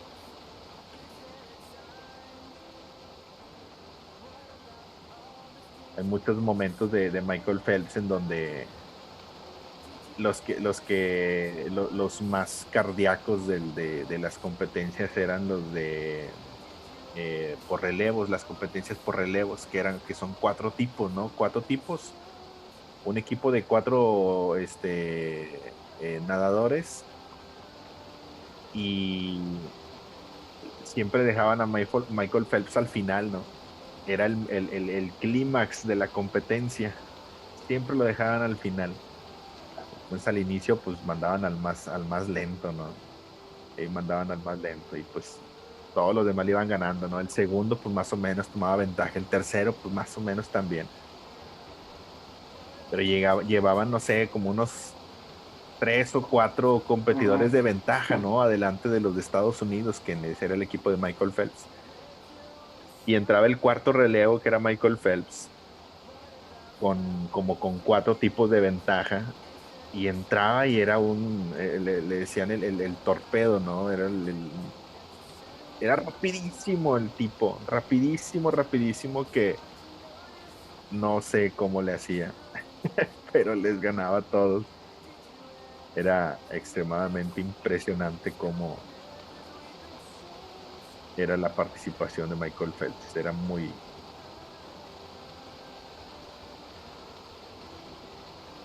Hay muchos momentos de Michael Phelps en donde los más cardíacos de las competencias eran los de por relevos, las competencias por relevos, que son cuatro tipos, ¿no? Cuatro tipos, un equipo de cuatro nadadores, y siempre dejaban a Michael Phelps al final, ¿no? Era el clímax de la competencia, siempre lo dejaban al final. Entonces al inicio pues mandaban al más lento, ¿no? Y mandaban al más lento y pues todos los demás le iban ganando, ¿no? El segundo pues más o menos tomaba ventaja, el tercero pues más o menos también, pero llevaban, no sé, como unos tres o cuatro competidores de ventaja, ¿no? Adelante de los de Estados Unidos, que ese era el equipo de Michael Phelps. Y entraba el cuarto relevo, que era Michael Phelps, como con cuatro tipos de ventaja, y entraba y era le decían el torpedo, ¿no? Era rapidísimo el tipo, rapidísimo, rapidísimo, que no sé cómo le hacía, pero les ganaba a todos. Era extremadamente impresionante cómo era la participación de Michael Phelps. Era muy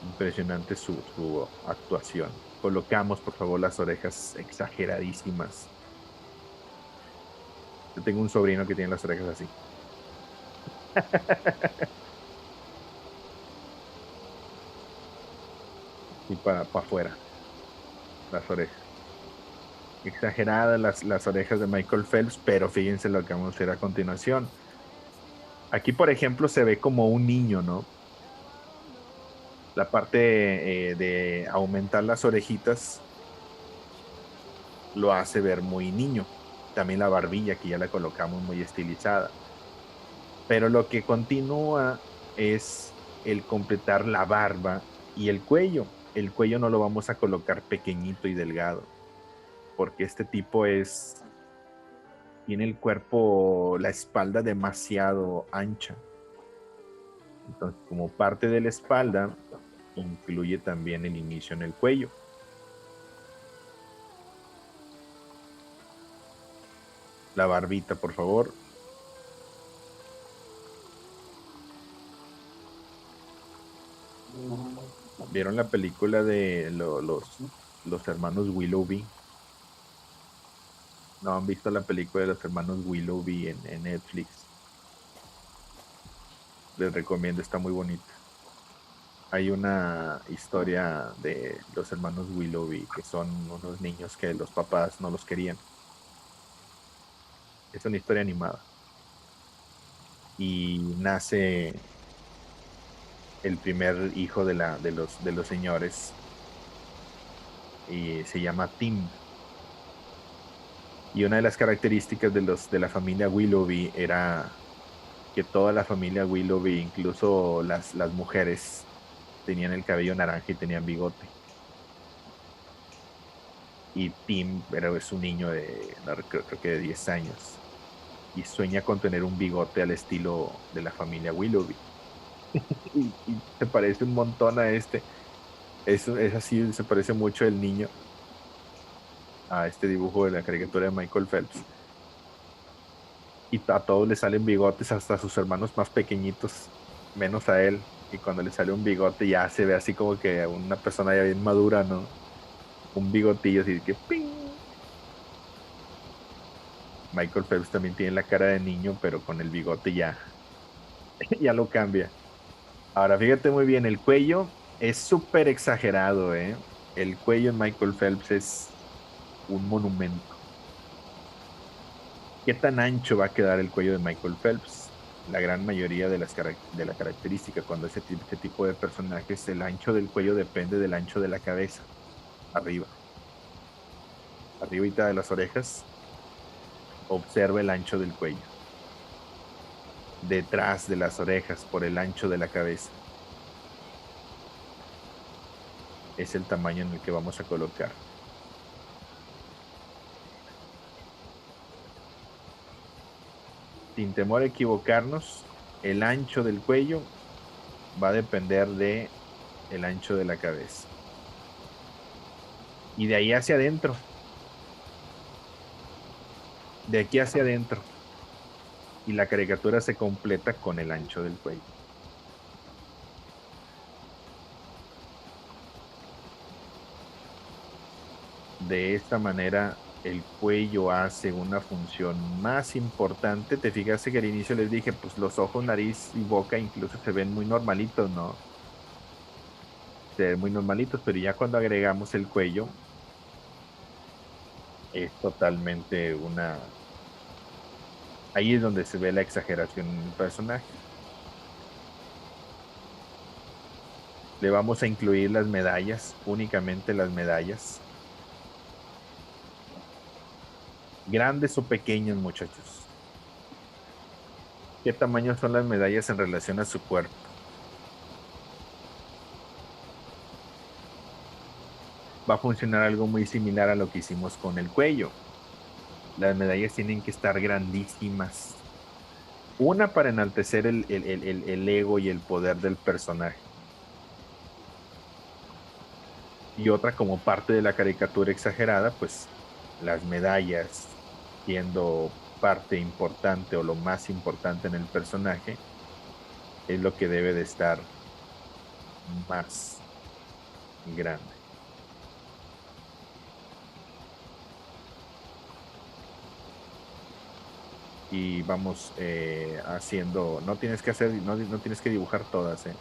impresionante su actuación. Colocamos, por favor, las orejas exageradísimas. Yo tengo un sobrino que tiene las orejas así. Y para afuera, las orejas. Exageradas las orejas de Michael Phelps, pero fíjense lo que vamos a hacer a continuación. Aquí, por ejemplo, se ve como un niño, ¿no? La parte de aumentar las orejitas lo hace ver muy niño. También la barbilla, que ya la colocamos muy estilizada. Pero lo que continúa es el completar la barba y el cuello. El cuello no lo vamos a colocar pequeñito y delgado, porque este tipo tiene el cuerpo, la espalda demasiado ancha. Entonces, como parte de la espalda, incluye también el inicio en el cuello. La barbita, por favor. ¿Vieron la película de los hermanos Willoughby? ¿No han visto la película de los hermanos Willoughby en Netflix? Les recomiendo, está muy bonita. Hay una historia de los hermanos Willoughby, que son unos niños que los papás no los querían. Es una historia animada. Y nace el primer hijo de los señores, y se llama Tim. Y una de las características de la familia Willoughby era que toda la familia Willoughby, incluso las mujeres, tenían el cabello naranja y tenían bigote. Y Tim es un niño de, no, creo que de 10 años, y sueña con tener un bigote al estilo de la familia Willoughby. Y se parece un montón a este. Es así, se parece mucho el niño a este dibujo de la caricatura de Michael Phelps. Y a todos le salen bigotes, hasta a sus hermanos más pequeñitos, menos a él. Y cuando le sale un bigote ya se ve así como que una persona ya bien madura, ¿no? Un bigotillo así que ¡ping! Michael Phelps también tiene la cara de niño, pero con el bigote ya, ya lo cambia. Ahora fíjate muy bien, el cuello es súper exagerado, ¿eh? El cuello en Michael Phelps es un monumento. ¿Qué tan ancho va a quedar el cuello de Michael Phelps? La gran mayoría de la característica cuando este tipo de personajes, el ancho del cuello depende del ancho de la cabeza, arriba. Arribita de las orejas, observa el ancho del cuello. Detrás de las orejas, por el ancho de la cabeza, es el tamaño en el que vamos a colocar. Sin temor a equivocarnos, el ancho del cuello va a depender de el ancho de la cabeza. Y de ahí hacia adentro. De aquí hacia adentro. Y la caricatura se completa con el ancho del cuello. De esta manera, el cuello hace una función más importante. Te fijaste que al inicio les dije, pues los ojos, nariz y boca incluso se ven muy normalitos, ¿no? Se ven muy normalitos, pero ya cuando agregamos el cuello, es totalmente una... Ahí es donde se ve la exageración en el personaje. Le vamos a incluir las medallas, únicamente las medallas. Grandes o pequeños, muchachos. ¿Qué tamaño son las medallas en relación a su cuerpo? Va a funcionar algo muy similar a lo que hicimos con el cuello. Las medallas tienen que estar grandísimas. Una para enaltecer el ego y el poder del personaje. Y otra como parte de la caricatura exagerada, pues las medallas siendo parte importante o lo más importante en el personaje, es lo que debe de estar más grande. Y vamos haciendo, no tienes que hacer, no tienes que dibujar todas, ¿eh?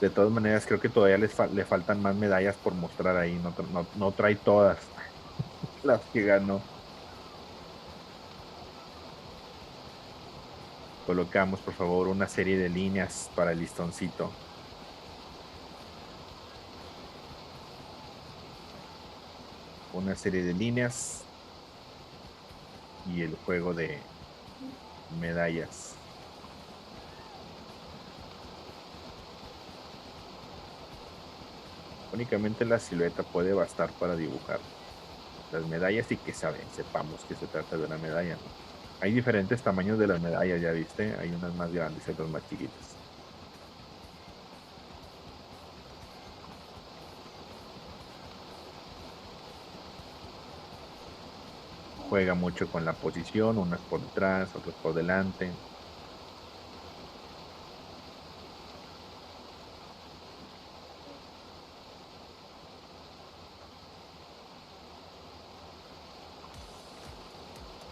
De todas maneras, creo que todavía le faltan más medallas por mostrar ahí, no trae todas las que ganó. Colocamos, por favor, una serie de líneas para el listoncito. Una serie de líneas y el juego de medallas. Únicamente la silueta puede bastar para dibujar las medallas y que sepamos que se trata de una medalla, ¿no? Hay diferentes tamaños de las medallas, ya viste, hay unas más grandes y otras más chiquitas. Juega mucho con la posición, unas por detrás, otras por delante.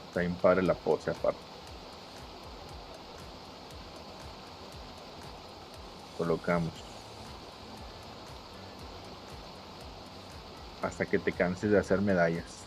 Está bien padre la pose aparte. Colocamos. Hasta que te canses de hacer medallas.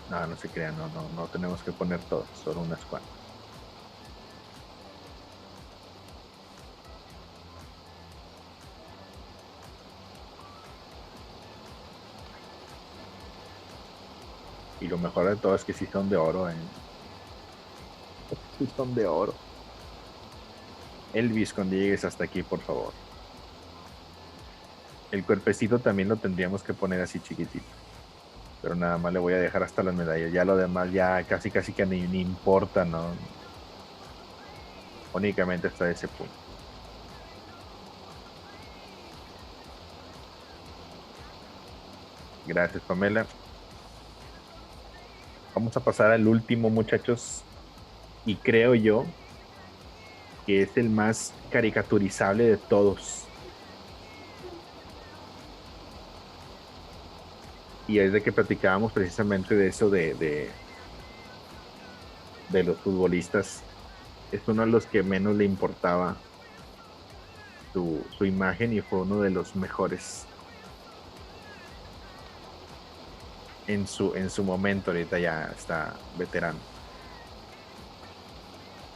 No, no se crean, no tenemos que poner todas, solo unas cuantas. Y lo mejor de todo es que sí son de oro, ¿eh? Sí son de oro. Elvis, cuando llegues hasta aquí, por favor. El cuerpecito también lo tendríamos que poner así chiquitito. Pero nada más le voy a dejar hasta las medallas. Ya lo demás ya casi que ni importa, ¿no? Únicamente hasta ese punto. Gracias, Pamela. Vamos a pasar al último, muchachos. Y creo yo que es el más caricaturizable de todos. Y es de que platicábamos precisamente de eso de los futbolistas. Es uno de los que menos le importaba su imagen y fue uno de los mejores en su momento. Ahorita ya está veterano.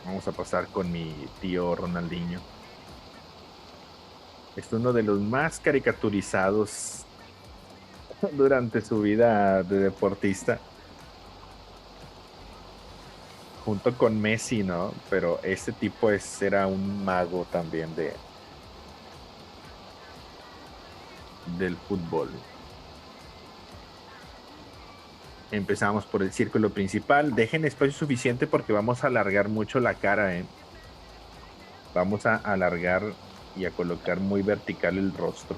Vamos a pasar con mi tío Ronaldinho. Es uno de los más caricaturizados durante su vida de deportista, junto con Messi, ¿no? Pero este tipo era un mago también del fútbol. Empezamos por el círculo principal. Dejen espacio suficiente porque vamos a alargar mucho la cara, ¿eh? Vamos a alargar y a colocar muy vertical el rostro.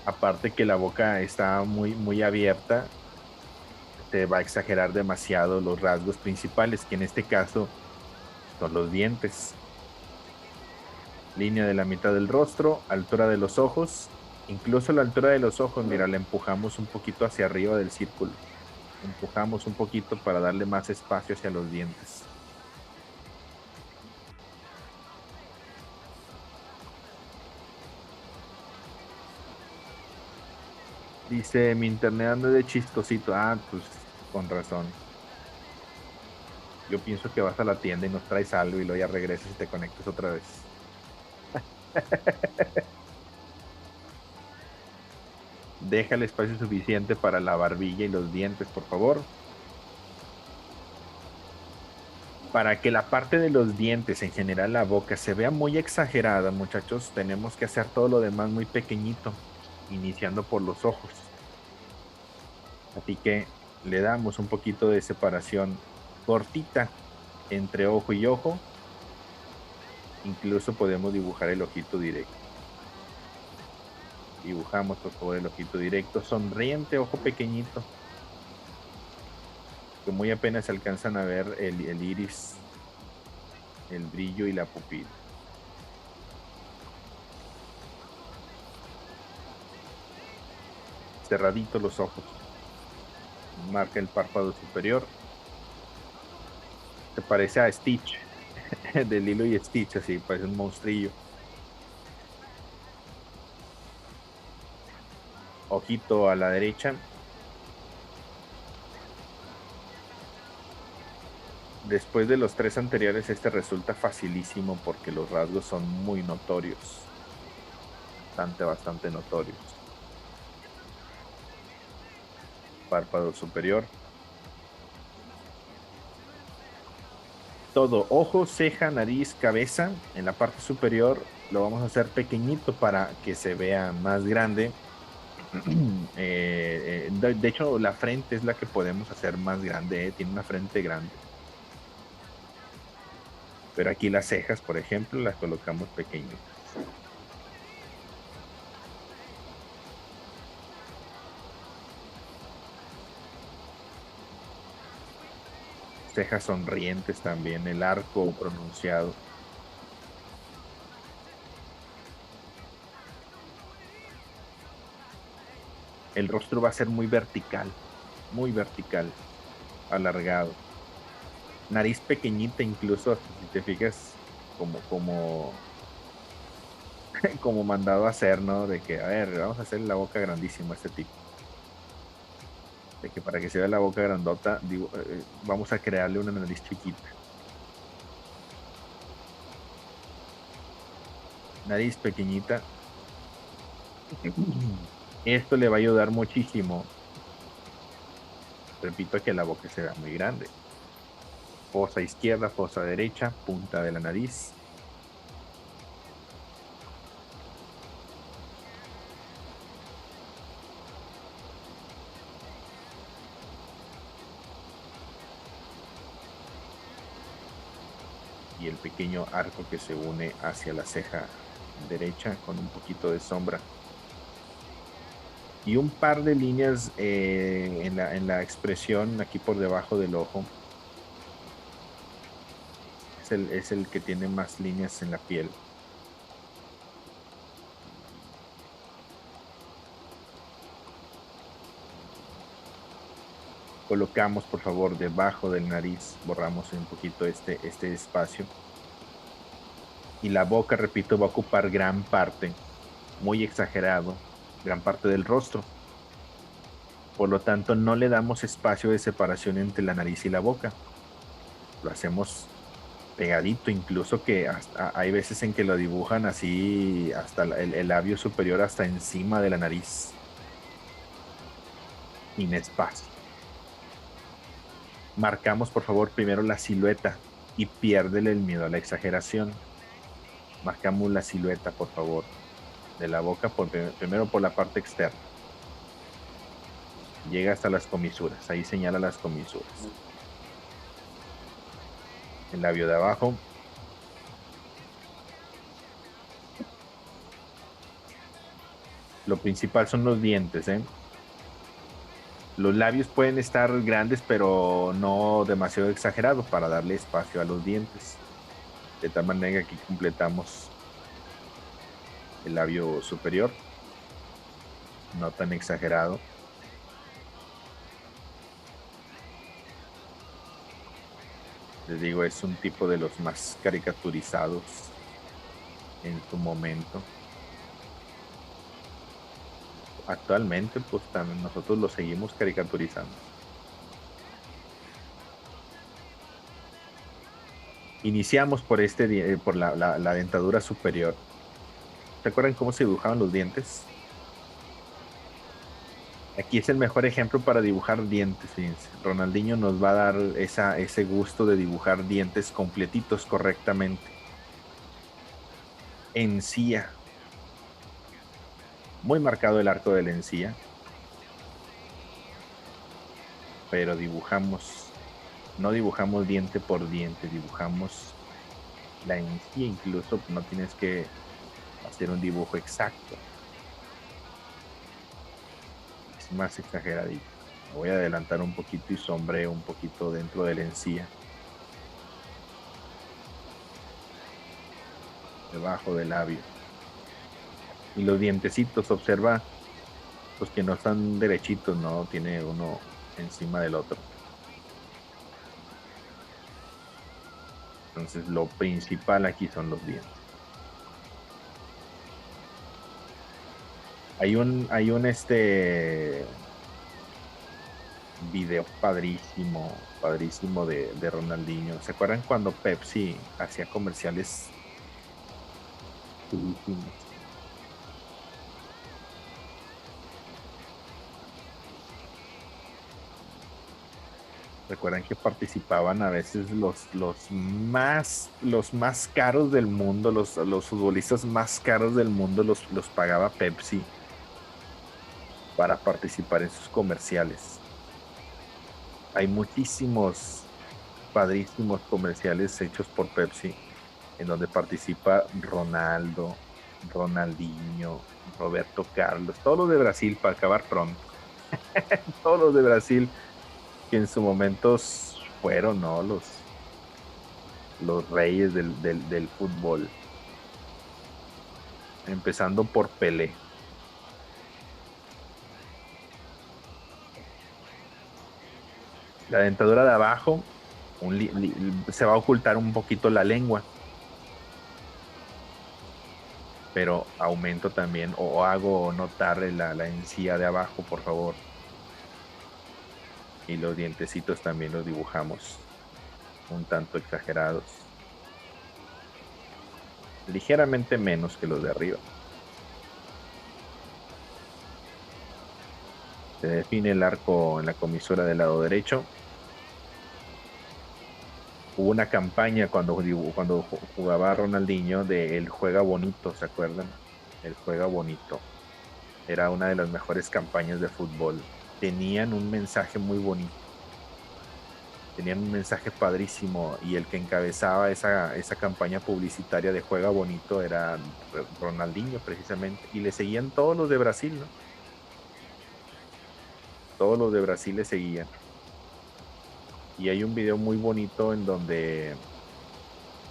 Aparte que la boca está muy, muy abierta, te va a exagerar demasiado los rasgos principales, que en este caso son los dientes. Línea de la mitad del rostro, altura de los ojos, incluso la altura de los ojos, mira, la empujamos un poquito hacia arriba del círculo. Empujamos un poquito para darle más espacio hacia los dientes. Dice, mi internet anda de chistosito. Ah, pues con razón. Yo pienso que vas a la tienda y nos traes algo y luego ya regresas y te conectas otra vez. Deja el espacio suficiente para la barbilla y los dientes, por favor. Para que la parte de los dientes, en general la boca, se vea muy exagerada, muchachos, tenemos que hacer todo lo demás muy pequeñito, iniciando por los ojos. Así que le damos un poquito de separación cortita entre ojo y ojo. Incluso podemos dibujar el ojito directo. Dibujamos por favor el ojito directo, sonriente, ojo pequeñito, que muy apenas se alcanzan a ver el iris, el brillo y la pupila. Cerraditos los ojos. Marca el párpado superior. Se parece a Stitch, de Lilo y Stitch, así, parece un monstrillo. Ojito a la derecha. Después de los tres anteriores, este resulta facilísimo porque los rasgos son muy notorios. Bastante notorios. Párpado superior. Todo, ojo, ceja, nariz, cabeza. En la parte superior lo vamos a hacer pequeñito para que se vea más grande. De hecho, la frente es la que podemos hacer más grande, tiene una frente grande. Pero aquí las cejas, por ejemplo, las colocamos pequeñitas. Cejas sonrientes también, el arco pronunciado. El rostro va a ser muy vertical, alargado. Nariz pequeñita, incluso si te fijas, como como mandado a hacer, ¿no? De que, a ver, vamos a hacer la boca grandísima a este tipo. De que para que se vea la boca grandota, digo, vamos a crearle una nariz chiquita. Nariz pequeñita. Esto le va a ayudar muchísimo. Repito, que la boca se vea muy grande. Fosa izquierda, fosa derecha, punta de la nariz. Y el pequeño arco que se une hacia la ceja derecha con un poquito de sombra. Y un par de líneas en la expresión aquí por debajo del ojo. Es el que tiene más líneas en la piel. Colocamos, por favor, debajo del nariz, borramos un poquito este espacio. Y la boca, repito, va a ocupar gran parte, muy exagerado, gran parte del rostro. Por lo tanto, no le damos espacio de separación entre la nariz y la boca. Lo hacemos pegadito, incluso que hay veces en que lo dibujan así, hasta el labio superior hasta encima de la nariz. Sin espacio. Marcamos, por favor, primero la silueta y piérdele el miedo a la exageración. Marcamos la silueta, por favor, de la boca, primero por la parte externa. Llega hasta las comisuras, ahí señala las comisuras. El labio de abajo. Lo principal son los dientes, ¿eh? Los labios pueden estar grandes, pero no demasiado exagerados para darle espacio a los dientes. De tal manera que aquí completamos el labio superior, no tan exagerado. Les digo, es un tipo de los más caricaturizados en su momento. Actualmente, pues también nosotros lo seguimos caricaturizando. Iniciamos por por la dentadura superior. ¿Se acuerdan cómo se dibujaban los dientes? Aquí es el mejor ejemplo para dibujar dientes, fíjense. Ronaldinho nos va a dar ese gusto de dibujar dientes completitos correctamente. Encía. Muy marcado el arco de la encía. Pero no dibujamos diente por diente, dibujamos la encía, incluso no tienes que hacer un dibujo exacto. Es más exageradito. Me voy a adelantar un poquito y sombreo un poquito dentro de la encía. Debajo del labio. Y los dientecitos, observa, pues que no están derechitos, no tiene uno encima del otro. Entonces lo principal aquí son los dientes. Hay un video padrísimo de Ronaldinho. ¿Se acuerdan cuando Pepsi hacía comerciales? Recuerdan que participaban a veces los más caros del mundo, los futbolistas más caros del mundo los pagaba Pepsi para participar en sus comerciales. Hay muchísimos padrísimos comerciales hechos por Pepsi en donde participa Ronaldo, Ronaldinho, Roberto Carlos, todos los de Brasil para acabar pronto. Todos los de Brasil que en su momento fueron, ¿no? Los reyes del fútbol. Empezando por Pelé. La dentadura de abajo se va a ocultar un poquito la lengua. Pero aumento también o hago notar la encía de abajo, por favor. Y los dientecitos también los dibujamos un tanto exagerados. Ligeramente menos que los de arriba. Se define el arco en la comisura del lado derecho. Hubo una campaña cuando jugaba Ronaldinho de El Juega Bonito, ¿se acuerdan? El Juega Bonito. Era una de las mejores campañas de fútbol. Tenían un mensaje muy bonito. Tenían un mensaje padrísimo y el que encabezaba esa campaña publicitaria de Juega Bonito era Ronaldinho precisamente. Y le seguían todos los de Brasil, ¿no? Todos los de Brasil le seguían. Y hay un video muy bonito en donde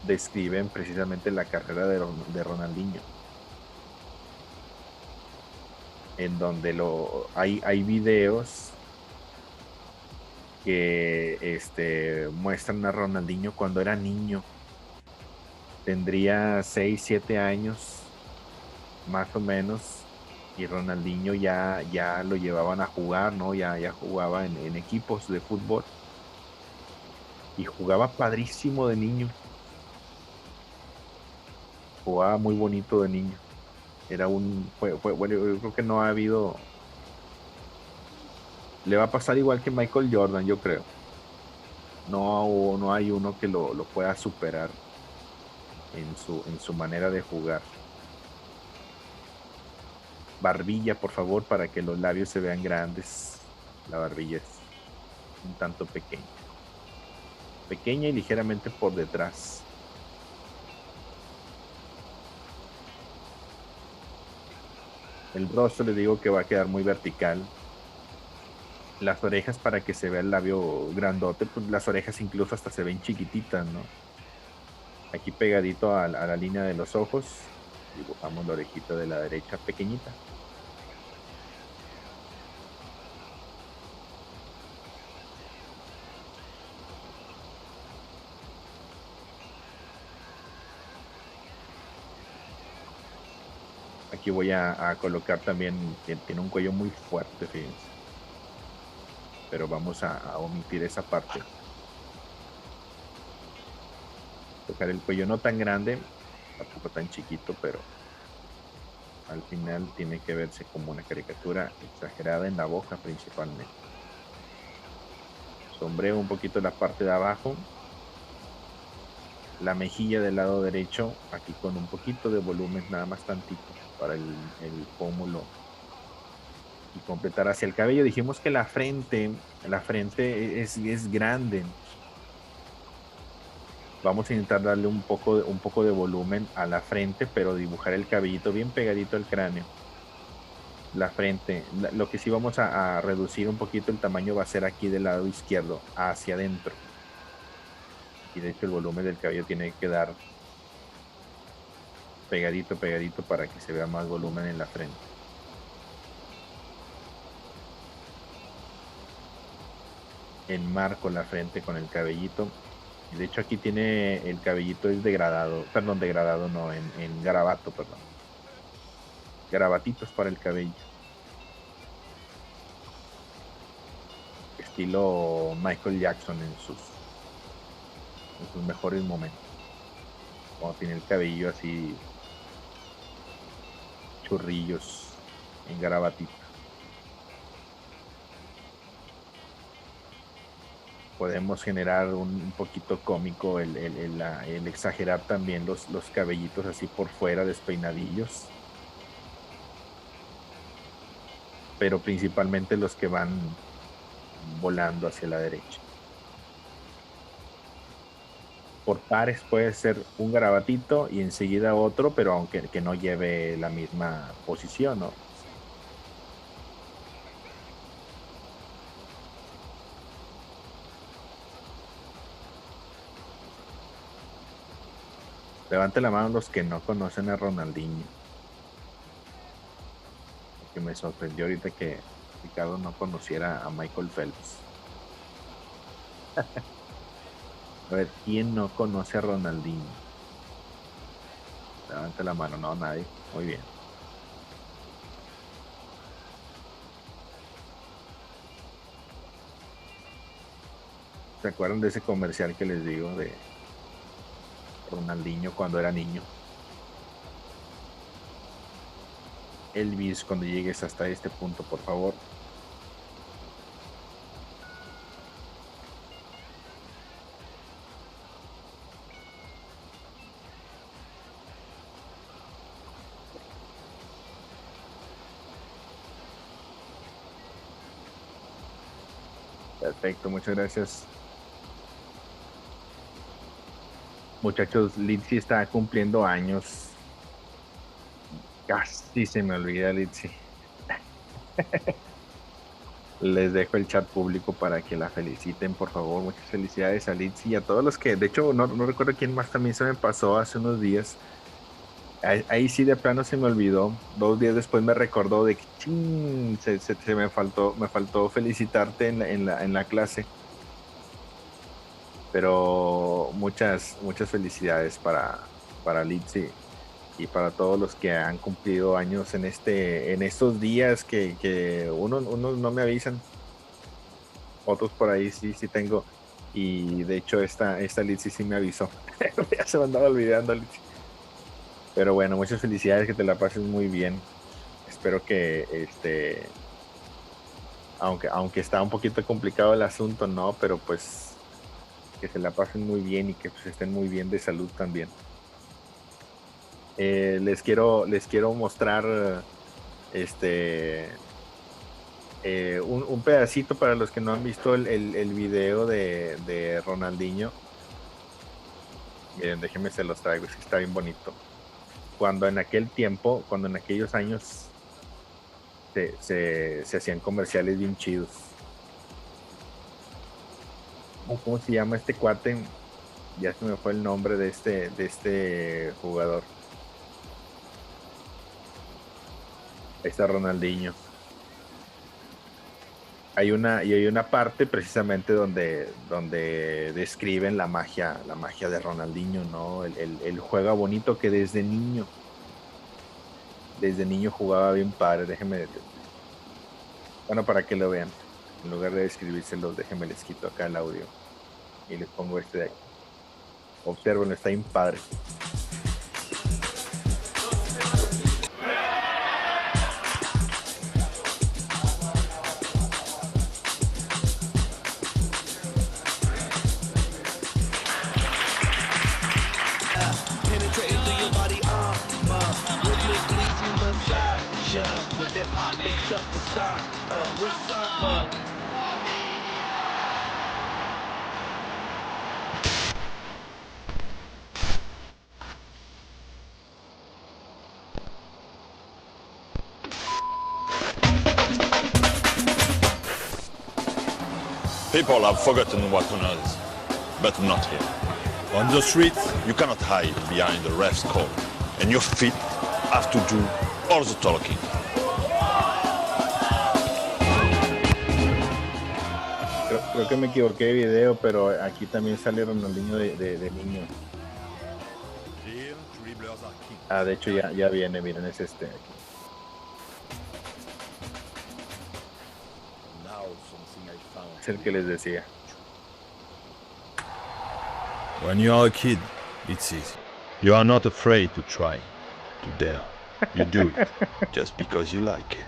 describen precisamente la carrera de Ronaldinho. En donde hay videos que muestran a Ronaldinho cuando era niño. Tendría 6, 7 años, más o menos. Y Ronaldinho ya lo llevaban a jugar, ¿no? Ya jugaba en equipos de fútbol. Y jugaba padrísimo de niño. Jugaba muy bonito de niño. Era bueno, yo creo que no ha habido. Le va a pasar igual que Michael Jordan, yo creo. No hay uno que lo pueda superar en su manera de jugar. Barbilla, por favor, para que los labios se vean grandes. La barbilla es un tanto pequeña. Pequeña y ligeramente por detrás. El rostro le digo que va a quedar muy vertical. Las orejas para que se vea el labio grandote, pues las orejas incluso hasta se ven chiquititas, ¿no? Aquí pegadito a la línea de los ojos, dibujamos la orejita de la derecha pequeñita. Aquí voy a colocar también, tiene un cuello muy fuerte, fíjense. Pero vamos a omitir esa parte. Tocar el cuello no tan grande, tampoco tan chiquito, pero al final tiene que verse como una caricatura exagerada en la boca principalmente. Sombreo un poquito la parte de abajo, la mejilla del lado derecho, aquí con un poquito de volumen, nada más tantito, para el pómulo y completar hacia el cabello. Dijimos que la frente es grande. Vamos a intentar darle un poco de volumen a la frente, pero dibujar el cabellito bien pegadito al cráneo. La frente, lo que sí vamos a reducir un poquito el tamaño va a ser aquí del lado izquierdo, hacia adentro. Y de hecho el volumen del cabello tiene que quedar pegadito para que se vea más volumen en la frente. Enmarco la frente con el cabellito. Y de hecho aquí tiene el cabellito es degradado, perdón, degradado no, en garabato, perdón. Garabatitos para el cabello. Estilo Michael Jackson en sus mejores momentos. Cuando tiene el cabello así churrillos en garabatito. Podemos generar un poquito cómico el exagerar también los cabellitos así por fuera, despeinadillos. Pero principalmente los que van volando hacia la derecha. Por pares puede ser un garabatito y enseguida otro, pero aunque que no lleve la misma posición, ¿no? Levante la mano los que no conocen a Ronaldinho. Que me sorprendió ahorita que Ricardo no conociera a Michael Phelps. A ver, ¿quién no conoce a Ronaldinho? Levante la mano, no, nadie. Muy bien. ¿Se acuerdan de ese comercial que les digo de Ronaldinho cuando era niño? Elvis, cuando llegues hasta este punto, por favor. Perfecto, muchas gracias. Muchachos, Litzy está cumpliendo años. Casi se me olvida Litzy. Les dejo el chat público para que la feliciten, por favor. Muchas felicidades a Litzy y a todos los que, de hecho, no recuerdo quién más también se me pasó hace unos días. Ahí sí de plano se me olvidó. 2 días después me recordó de que chin, se me faltó felicitarte en la clase. Pero muchas felicidades para Litzy y para todos los que han cumplido años en estos días que unos no me avisan, otros por ahí sí tengo. Y de hecho esta Litzy sí me avisó. Ya se me andaba olvidando, Litzy. Pero bueno, muchas felicidades, que te la pases muy bien. Espero que aunque está un poquito complicado el asunto, ¿no? Pero pues que se la pasen muy bien y que pues, estén muy bien de salud también. Les quiero mostrar este un pedacito para los que no han visto el video de Ronaldinho. Miren, déjenme se los traigo, es que está bien bonito. Cuando en aquel tiempo, cuando en aquellos años se hacían comerciales bien chidos. ¿Cómo se llama este cuate? Ya se me fue el nombre de este jugador. Ahí está Ronaldinho. Hay una parte precisamente donde describen la magia de Ronaldinho, ¿no? Él juega bonito que desde niño jugaba bien padre. Bueno, para que lo vean. En lugar de describírselos, déjenme les quito acá el audio y les pongo este de aquí. Observen, está bien padre. Penetrating through your body armor. Rhythmically you massage ya. With that it's up the start. Resort. People have forgotten what honor is, but not here. On the street, you cannot hide behind the ref's call, and your feet have to do all the talking. Creo que me equivoqué de video, pero aquí también sale Ronaldinho de niño. Here, dribblers are king. De hecho ya viene, miren, es este aquí. Now something I found. Es el que les decía. When you are a kid, it's easy. You are not afraid to try, to dare. You do it just because you like it.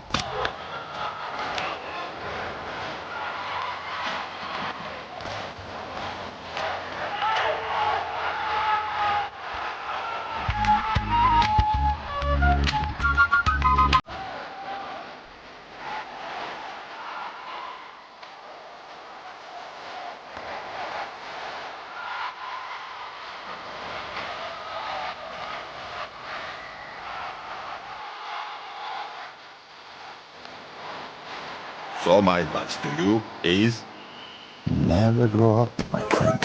So my advice to you is never grow up, my friends.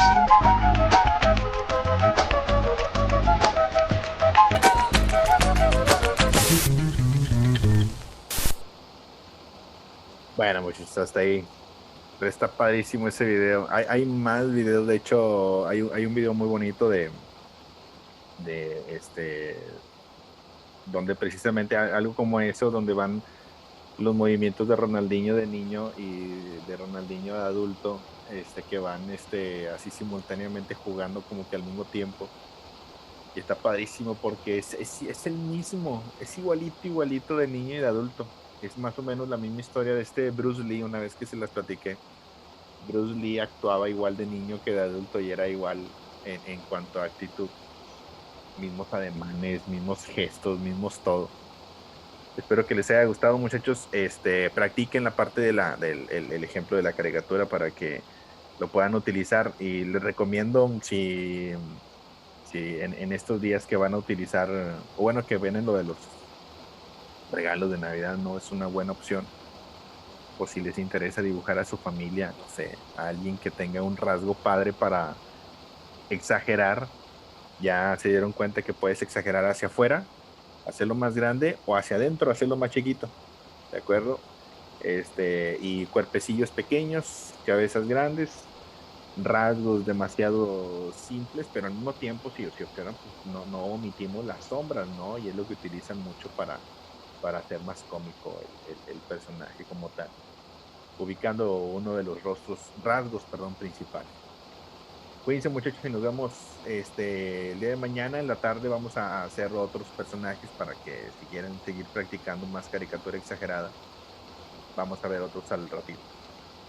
Bueno, muchachos, hasta ahí. Pero está padrísimo ese video. Hay más videos, de hecho, hay un video muy bonito de donde precisamente algo como eso, donde van los movimientos de Ronaldinho de niño y de Ronaldinho de adulto, que van así simultáneamente jugando como que al mismo tiempo. Y está padrísimo porque es el mismo, es igualito de niño y de adulto. Es más o menos la misma historia de Bruce Lee, una vez que se las platiqué. Bruce Lee actuaba igual de niño que de adulto y era igual en cuanto a actitud. Mismos ademanes, mismos gestos, mismos todo. Espero que les haya gustado, muchachos. Practiquen la parte del el ejemplo de la caricatura para que lo puedan utilizar. Y les recomiendo si en estos días que van a utilizar, o bueno, que ven en lo de los regalos de Navidad, no es una buena opción. O si les interesa dibujar a su familia, no sé, a alguien que tenga un rasgo padre para exagerar, ya se dieron cuenta que puedes exagerar hacia afuera, hacerlo más grande, o hacia adentro, hacerlo más chiquito, ¿de acuerdo? Y cuerpecillos pequeños, cabezas grandes, rasgos demasiado simples, pero al mismo tiempo, si observan, pues no omitimos las sombras, ¿no? Y es lo que utilizan mucho para hacer más cómico el personaje como tal, ubicando uno de los rasgos principales. Cuídense, muchachos, y nos vemos el día de mañana. En la tarde vamos a hacer otros personajes para que si quieren seguir practicando más caricatura exagerada, vamos a ver otros al ratito.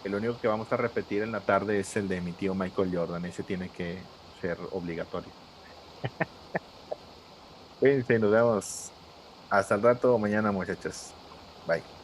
El único que vamos a repetir en la tarde es el de mi tío Michael Jordan. Ese tiene que ser obligatorio. Cuídense, nos vemos. Hasta el rato mañana, muchachos. Bye.